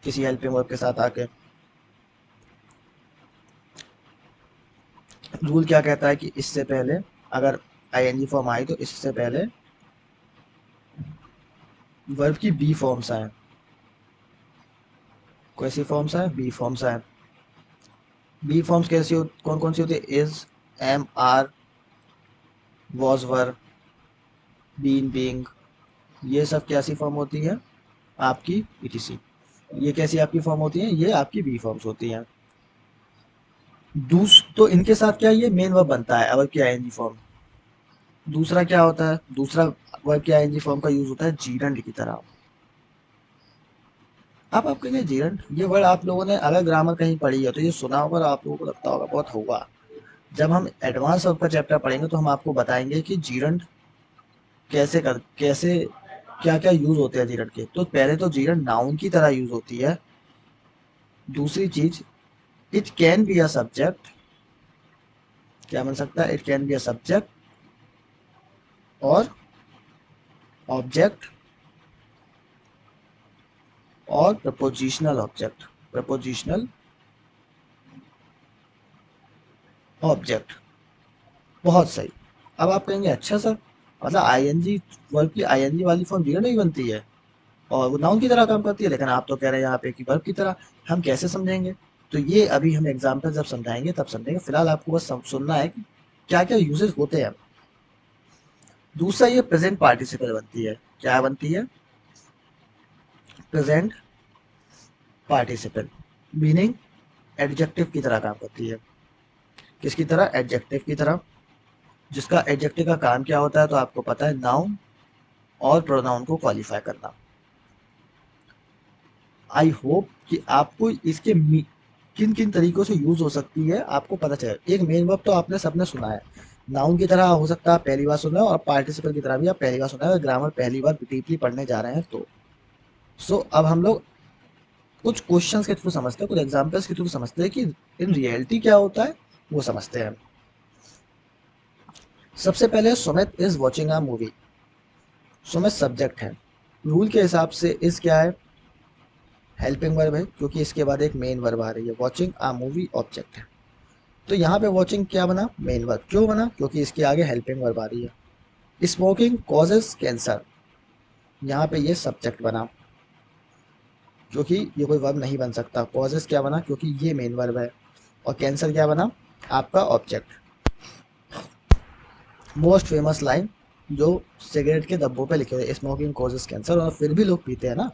किसी हेल्पिंग वर्ब के साथ आके। रूल क्या कहता है कि इससे पहले अगर आईएनजी फॉर्म आई तो इससे पहले वर्ब की बी फॉर्म्स आए। कैसी फॉर्म्स आए, बी फॉर्म्स आए। बी फॉर्म्स कैसी हो, कौन कौन सी होती है, is, am, are, was, were, been, being, ये सब कैसी फॉर्म होती है आपकी, ईटीसी। ये कैसी आपकी फॉर्म होती है, ये आपकी बी फॉर्म्स होती हैं। तो इनके साथ क्या, ये मेन वर्ब बनता है वर्ब की आईएनजी फॉर्म। दूसरा क्या होता है, दूसरा वर्ब की आईएनजी फॉर्म का यूज होता है जीरंड की तरह। अब आप कहेंगे जीरंड, ये वर्ड आप लोगों ने अगर ग्रामर कहीं पढ़ी है तो ये सुना होगा और आप लोगों को लगता होगा बहुत होगा। जब हम एडवांस वर्ब का चैप्टर पढ़ेंगे तो हम आपको बताएंगे कि जीरंड कैसे क्या क्या यूज होते हैं जीरंड के। तो पहले तो जीरंड नाउन की तरह यूज होती है। दूसरी चीज, it can be a subject, क्या बन सकता है, it can be a subject और ऑब्जेक्ट और प्रपोजिशनल ऑब्जेक्ट, प्रपोजिशनल ऑब्जेक्ट। बहुत सही। अब आप कहेंगे अच्छा सर, मतलब आईएनजी वर्ब की आईएनजी वाली फॉर्म जीरो नहीं बनती है और वो नाउन की तरह काम करती है, लेकिन आप तो कह रहे हैं यहाँ पे कि वर्ब की तरह। हम कैसे समझेंगे, तो ये अभी हम एग्जाम्पल जब समझाएंगे तब समझेंगे, फिलहाल आपको बस सुनना है कि क्या क्या यूजेस होते हैं। दूसरा, ये प्रेजेंट पार्टिसिपल बनती है। क्या बनती है, प्रेजेंट पार्टिसिपल, मीनिंग एडजेक्टिव की तरह काम करती है। किसकी तरह, एडजेक्टिव की तरह। जिसका एडजेक्टिव का काम क्या होता है, तो आपको पता है, नाउन और प्रोनाउन को क्वालिफाई करना। आई होप कि आपको इसके किन किन तरीकों से यूज हो सकती है आपको पता चले। एक मेन वर्ब तो आपने सबने सुना है, नाउन की तरह हो सकता है, पहली बार सुना है, और पार्टिसिपल की तरह भी आप पहली बार सुना है, ग्रामर पहली बार डीपली पढ़ने जा रहे हैं तो। सो अब हम लोग कुछ क्वेश्चंस के थ्रू समझते हैं, कुछ एग्जांपल्स के थ्रू समझते हैं कि इन रियलिटी क्या होता है वो समझते हैं। सबसे पहले Sumit is watching a movie. Sumit subject है। रूल के हिसाब से इस क्या है, हेल्पिंग वर्ब है, क्योंकि इसके बाद एक मेन वर्ब आ रही है। वॉचिंग अ मूवी ऑब्जेक्ट है, तो यहाँ पे वॉचिंग क्या बना, मेन वर्ब। क्यों बना, क्योंकि इसके आगे हेल्पिंग वर्ब आ रही है। स्मोकिंग कॉजेज कैंसर, यहाँ पे ये सब्जेक्ट बना, क्योंकि ये कोई वर्ब नहीं बन सकता। कॉजेज क्या बना, क्योंकि ये मेन वर्ब है। और कैंसर क्या बना, आपका ऑब्जेक्ट। मोस्ट फेमस लाइन जो सिगरेट के डब्बों पे लिखे हुए, स्मोकिंग कॉजेज कैंसर, और फिर भी लोग पीते हैं ना।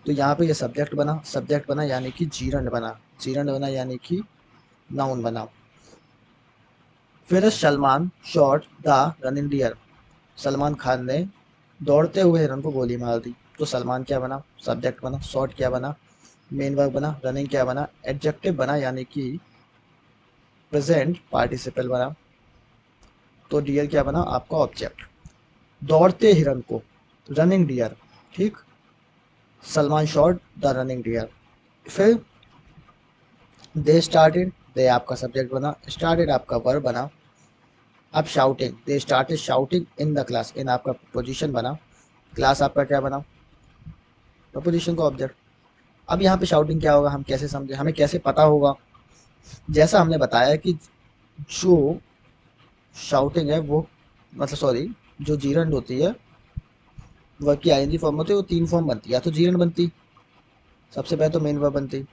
तो यहाँ पे ये सब्जेक्ट बना, सब्जेक्ट बना यानी कि जीरंड बना, जीरंड बना यानी कि नाउन बना। फिर Salman shot the running deer, Salman Khan ने दौड़ते हुए हिरन को गोली मार दी। तो सलमान क्या बना, सब्जेक्ट बना। शॉट क्या बना, मेन वर्ब बना। रनिंग क्या बना, एडजेक्टिव बना यानी कि प्रेजेंट पार्टिसिपल बना। तो डियर क्या बना, आपका ऑब्जेक्ट। दौड़ते हिरन को, रनिंग डियर, ठीक। Salman shot the running deer. फिर दे स्टार्टेड, दे आपका सब्जेक्ट बना, स्टार्टेड आपका वर्ब बना। अब shouting, they started shouting in the class, in आपका पोजीशन बना। क्लास आपका क्या बना, प्रपोजिशन का ऑब्जेक्ट। अब यहाँ पे शाउटिंग क्या होगा, हम कैसे समझे, हमें कैसे पता होगा। जैसा हमने बताया कि जो शाउटिंग है वो, मतलब सॉरी, जो जीरंड होती है, वर्ब की आईएनजी फॉर्म होती है, वो तीन फॉर्म बनती है। या तो जीरंड बनती, सबसे पहले तो मेन वर्ब बनती।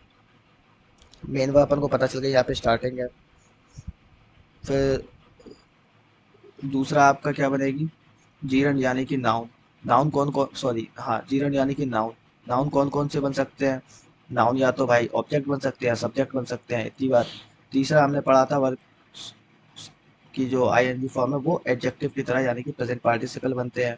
मेन वर्ब अपन को पता चल गया, यहाँ पे स्टार्टिंग है। फिर दूसरा आपका क्या बनेगी, जीरंड यानी कि नाउन। नाउन कौन कौन, सॉरी हाँ, जीरंड यानी कि नाउन। नाउन कौन कौन से बन सकते हैं, नाउन या तो भाई ऑब्जेक्ट बन सकते हैं, सब्जेक्ट बन सकते हैं, इतनी बात। तीसरा हमने पढ़ा था वर्ब की जो आईएनजी फॉर्म है वो एडजेक्टिव की तरह यानी कि प्रेजेंट पार्टिसिपल बनते हैं।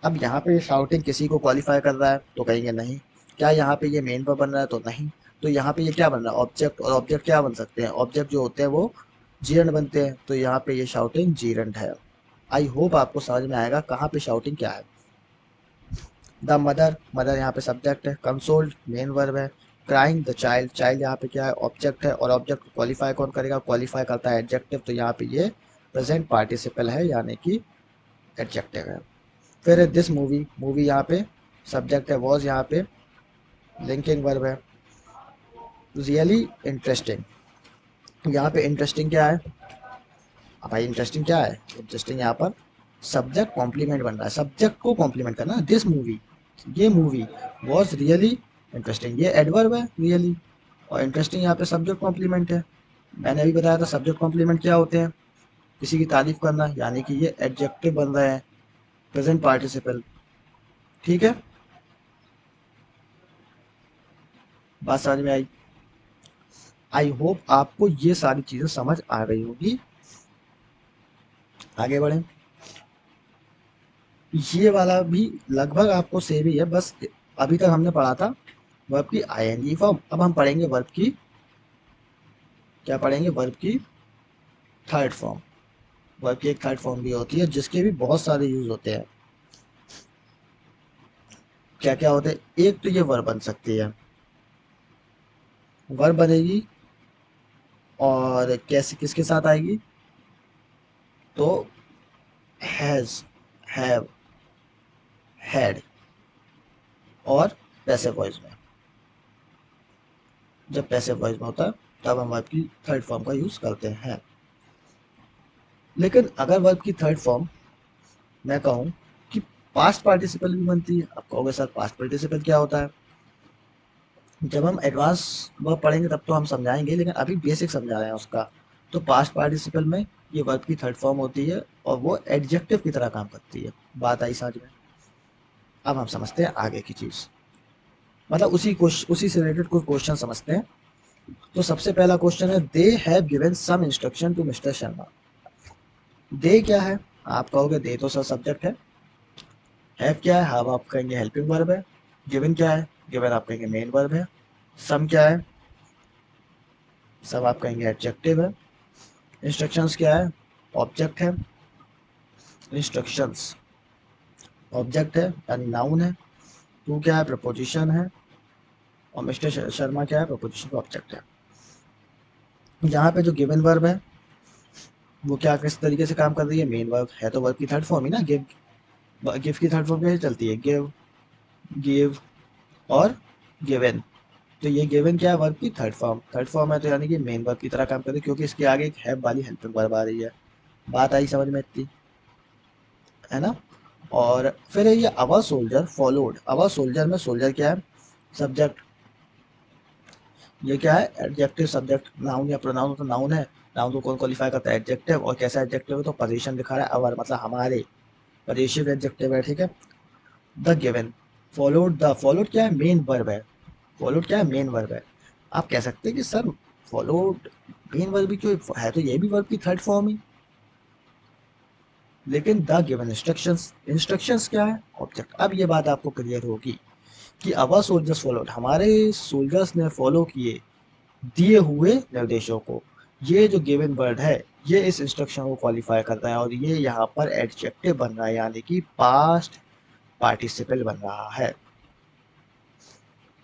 अब यहाँ पे शाउटिंग किसी को क्वालिफाई कर रहा है तो कहेंगे नहीं। क्या यहाँ पे ये मेन पर बन रहा है, तो नहीं। तो यहाँ पे ये क्या बन रहा है, ऑब्जेक्ट। और ऑब्जेक्ट क्या बन सकते हैं, ऑब्जेक्ट जो होते हैं वो जीरंड बनते हैं। तो यहाँ पे ये शाउटिंग जीरंड है। आई होप आपको समझ में आएगा कहाँ पे शाउटिंग क्या है। द मदर, मदर यहाँ पे सब्जेक्ट है। कंसोल्ड मेन वर्ब है। क्राइंग द चाइल्ड, चाइल्ड यहाँ पे क्या है, ऑब्जेक्ट है। और ऑब्जेक्ट को क्वालिफाई कौन करेगा, क्वालिफाई करता है एडजेक्टिव। तो यहाँ पे ये प्रेजेंट पार्टिसिपल है यानी कि एडजेक्टिव है। फिर दिस मूवी, मूवी यहाँ पे सब्जेक्ट है। वॉज यहाँ पे लिंकिंग वर्ब है। रियली इंटरेस्टिंग, यहाँ पे इंटरेस्टिंग क्या है, अब भाई इंटरेस्टिंग क्या है, इंटरेस्टिंग यहाँ पर सब्जेक्ट कॉम्प्लीमेंट बन रहा है, सब्जेक्ट को कॉम्प्लीमेंट करना। दिस मूवी, ये मूवी वॉज रियली इंटरेस्टिंग, ये एडवर्ब है रियली। और इंटरेस्टिंग यहाँ पे सब्जेक्ट कॉम्प्लीमेंट है। मैंने अभी बताया था सब्जेक्ट कॉम्प्लीमेंट क्या होते हैं, किसी की तारीफ करना, यानी कि ये एडजेक्टिव बन रहे हैं, प्रेजेंट पार्टिसिपल। ठीक है, बात समझ में आई। आई होप आपको ये सारी चीजें समझ आ गई होगी। आगे बढ़े, ये वाला भी लगभग आपको सेम ही है, बस अभी तक हमने पढ़ा था वर्ब की आईएनजी फॉर्म। अब हम पढ़ेंगे वर्ब की, क्या पढ़ेंगे, वर्ब की थर्ड फॉर्म। वर्ब की एक थर्ड फॉर्म भी होती है जिसके भी बहुत सारे यूज होते हैं। क्या क्या होते हैं, एक तो ये वर्ब बन सकती है, वर्ब बनेगी। और कैसे, किसके साथ आएगी, तो हैज, हैव, हैड, और पैसिव वॉइस में। जब पैसिव वॉइस में होता है तब हम वर्ब की थर्ड फॉर्म का यूज करते हैं। लेकिन अगर वर्ब की थर्ड फॉर्म मैं कहूँ कि पास्ट पार्टिसिपल भी बनती है, आप कहोगे सर पास्ट पार्टिसिपल क्या होता है। जब हम एडवांस वर्ब पढ़ेंगे तब तो हम समझाएंगे, लेकिन अभी बेसिक समझा रहे हैं उसका। तो पास्ट पार्टिसिपल में ये वर्ब की थर्ड फॉर्म होती है और वो एडजेक्टिव की तरह काम करती है। बात आई समझ में। अब हम समझते हैं आगे की चीज, मतलब उसी से रिलेटेड कुछ क्वेश्चन समझते हैं। तो सबसे पहला क्वेश्चन है, they have given some instruction to mister Sharma. They क्या है, आप कहोगे दे तो सर सब्जेक्ट है। हैव क्या है, हाव आप कहेंगे हेल्पिंग वर्ब है। गिवन क्या है, गिवन आप कहेंगे मेन वर्ब है। सम क्या है, सब आप कहेंगे एडजेक्टिव है। इंस्ट्रक्शंस क्या है, ऑब्जेक्ट है। इंस्ट्रक्शंस ऑब्जेक्ट है यानी नाउन है। टू क्या है, प्रपोजिशन है। और मिस्टर शर्मा क्या है, प्रपोजिशन का ऑब्जेक्ट है। यहाँ पे जो गिवन वर्ब है वो क्या किस तरीके से काम कर रही है, मेन वर्ब है तो वर्ब की थर्ड फॉर्म ही ना, गिव। गिव की थर्ड फॉर्म कैसे चलती है, गिव, गिव और गिवन। तो ये गिवन क्या है, वर्ब की थर्ड फॉर्म है, तो यानी कि मेन वर्ब की तरह काम कर रही है, क्योंकि इसके आगे एक हैव वाली हेल्पिंग वर्ब आ रही है। बात आई समझ में इतनी, है ना। और फिर है ये अवर सोल्जर फॉलोड। अवर सोल्जर में सोल्जर क्या है, सब्जेक्ट। ये क्या है, एडजेक्टिव सब्जेक्ट, नाउन या प्रोनाउन तो नाउन है। नाउन को कौन क्वालिफाई करता है, एडजेक्टिव। और कैसा एडजेक्टिव है, तो पोजीशन दिखा रहा है, अवर मतलब हमारे, पोजेसिव एडजेक्टिव है, ठीक है। The given followed, the followed क्या है, मेन वर्ब है। फॉलोड क्या है, मेन वर्ब है। आप कह सकते हैं कि सर फॉलोड मेन वर्ब भी क्यों है, तो ये भी वर्ब की थर्ड फॉर्म ही। लेकिन द गिवन इंस्ट्रक्शंस, इंस्ट्रक्शंस क्या है, ऑब्जेक्ट। अब ये बात आपको क्लियर होगी कि अवर सोल्जर्स फॉलोड, हमारे सोल्जर्स ने फॉलो किए दिए हुए निर्देशों को। ये जो गिवन वर्ड है ये इस इंस्ट्रक्शन को क्वालिफाई करता है, और ये यहाँ पर एडजेक्टिव बन रहा है, यानी कि पास्ट पार्टिसिपल बन रहा है।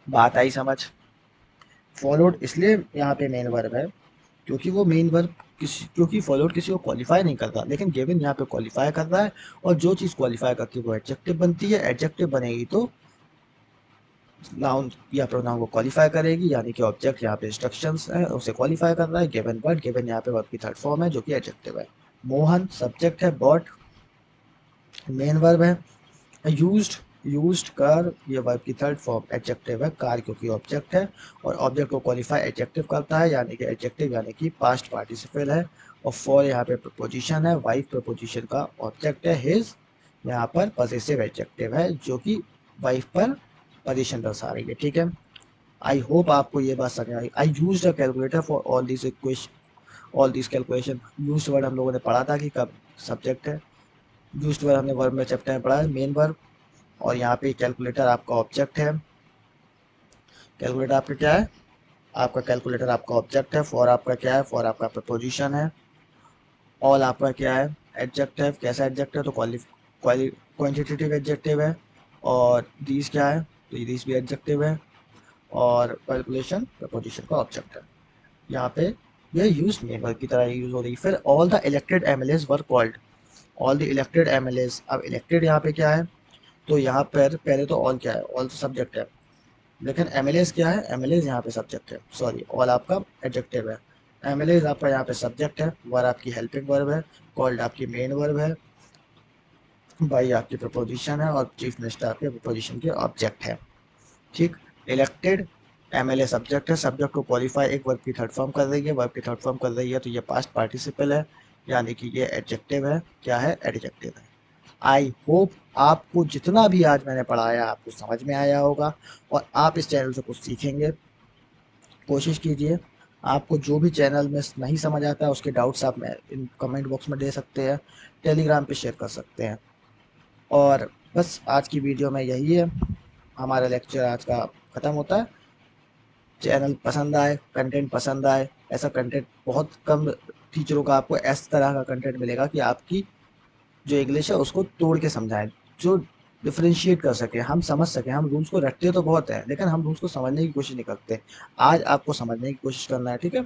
बात आई समझ। फॉलोड इसलिए यहाँ पे मेन वर्ब है क्योंकि वो मेन वर्ब किसी, क्योंकि फॉलोड किसी को क्वालिफाई नहीं करता, लेकिन गिवन यहाँ पे क्वालिफाई कर रहा है। और जो चीज़ क्वालिफाई करती है वो एडजेक्टिव बनती है, एडजेक्टिव बनेगी तो नाउन या प्रोनाउन को क्वालिफाई करेगी, यानी कि ऑब्जेक्ट यहाँ पे इंस्ट्रक्शंस है उसे क्वालिफाई कर रहा है। गिवन वर्ड, गिवन यहाँ पे वर्ब की थर्ड फॉर्म है जो कि एडजेक्टिव है। मोहन सब्जेक्ट है, बॉट मेन वर्ब है। यूज्ड, यूज्ड कर ये वर्ब की थर्ड फॉर्म एडजेक्टिव है, कार क्योंकि ऑब्जेक्ट है। और ऑब्जेक्ट को क्वालिफाई एडजेक्टिव करता है, यानी कि एडजेक्टिव यानी कि पास्ट पार्टिसिपल है। और फॉर यहाँ पे प्रपोजिशन है, वाइफ प्रपोजिशन का ऑब्जेक्ट है। हिज यहाँ पर पॉसेसिव एडजेक्टिव है जो कि वाइफ पर पोजीशन दर्शा रही है, ठीक है। आई होप आपको ये बात समझ आई। I use a calculator for all this equation, all this calculation. Use word हम लोगों ने पढ़ा था कि कब सब्जेक्ट है, यूज वर्ड हमने वर्ब में चैप्टर में पढ़ा है, मेन वर्ब। और यहाँ पे कैलकुलेटर आपका ऑब्जेक्ट है। कैलकुलेटर आपका क्या है, आपका कैलकुलेटर आपका ऑब्जेक्ट है। फॉर आपका क्या है, फॉर आपका प्रपोजिशन है। ऑल आपका क्या है, एडजेक्टिव। कैसा एडजेक्टिव, तो क्वांटिटेटिव एडजेक्टिव है। और दीज क्या है, तो दीज भी एडजेक्टिव है। और कैलकुलेशन प्रपोजिशन का ऑब्जेक्ट है। यहाँ पे यह यूज मेन वर्ब की तरह यूज हो रही है। फिर all the elected MLAs were called, all the elected MLAs. अब इलेक्टेड यहाँ पे क्या है, तो यहाँ पर पहले तो ऑल क्या है, ऑल तो सब्जेक्ट है, लेकिन एमएलएस क्या है, एमएलएस यहाँ पे सब्जेक्ट है, सॉरी ऑल आपका एडजेक्टिव है, एमएलएस आपका यहाँ पे सब्जेक्ट है। वर आपकी हेल्पिंग वर्ब है, कॉल्ड आपकी मेन वर्ब है, बाई आपकी प्रपोजिशन है, और चीफ मिनिस्टर आपके प्रपोजिशन के ऑब्जेक्ट है, ठीक। इलेक्टेड एमएलए सब्जेक्ट है, सब्जेक्ट को क्वालिफाई एक वर्ब की थर्ड फॉर्म कर रही है, वर्ब की थर्ड फॉर्म कर रही है, तो ये पास्ट पार्टिसिपल है, यानी कि ये एडजेक्टिव है, क्या है, एडजेक्टिव है। आई होप आपको जितना भी आज मैंने पढ़ाया आपको समझ में आया होगा, और आप इस चैनल से कुछ सीखेंगे। कोशिश कीजिए, आपको जो भी चैनल में नहीं समझ आता है उसके डाउट्स आप इन कमेंट बॉक्स में दे सकते हैं, टेलीग्राम पे शेयर कर सकते हैं। और बस आज की वीडियो में यही है, हमारा लेक्चर आज का ख़त्म होता है। चैनल पसंद आए, कंटेंट पसंद आए, ऐसा कंटेंट बहुत कम टीचरों का आपको इस तरह का कंटेंट मिलेगा कि आपकी जो इंग्लिश है उसको तोड़ के समझाएं, जो डिफ्रेंशिएट कर सके, हम समझ सके। हम रूल्स को रटते तो बहुत है लेकिन हम रूल्स को समझने की कोशिश नहीं करते। आज आपको समझने की कोशिश करना है, ठीक है।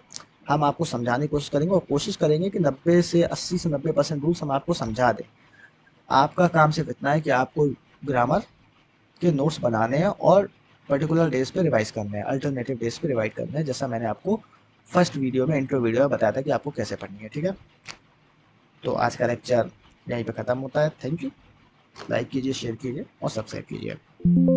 हम आपको समझाने की कोशिश करेंगे, और कोशिश करेंगे कि 90 से 80 से 90% रूल्स हम आपको समझा दें। आपका काम सिर्फ इतना है कि आपको ग्रामर के नोट्स बनाने हैं, और पर्टिकुलर डेज पे रिवाइज करने हैं, अल्टरनेटिव डेज पे रिवाइज करने हैं, जैसा मैंने आपको फर्स्ट वीडियो में, इंट्रो वीडियो में बताया था कि आपको कैसे पढ़नी है, ठीक है। तो आज का लेक्चर यहीं पे ख़त्म होता है। Thank you. लाइक कीजिए, शेयर कीजिए और सब्सक्राइब कीजिए।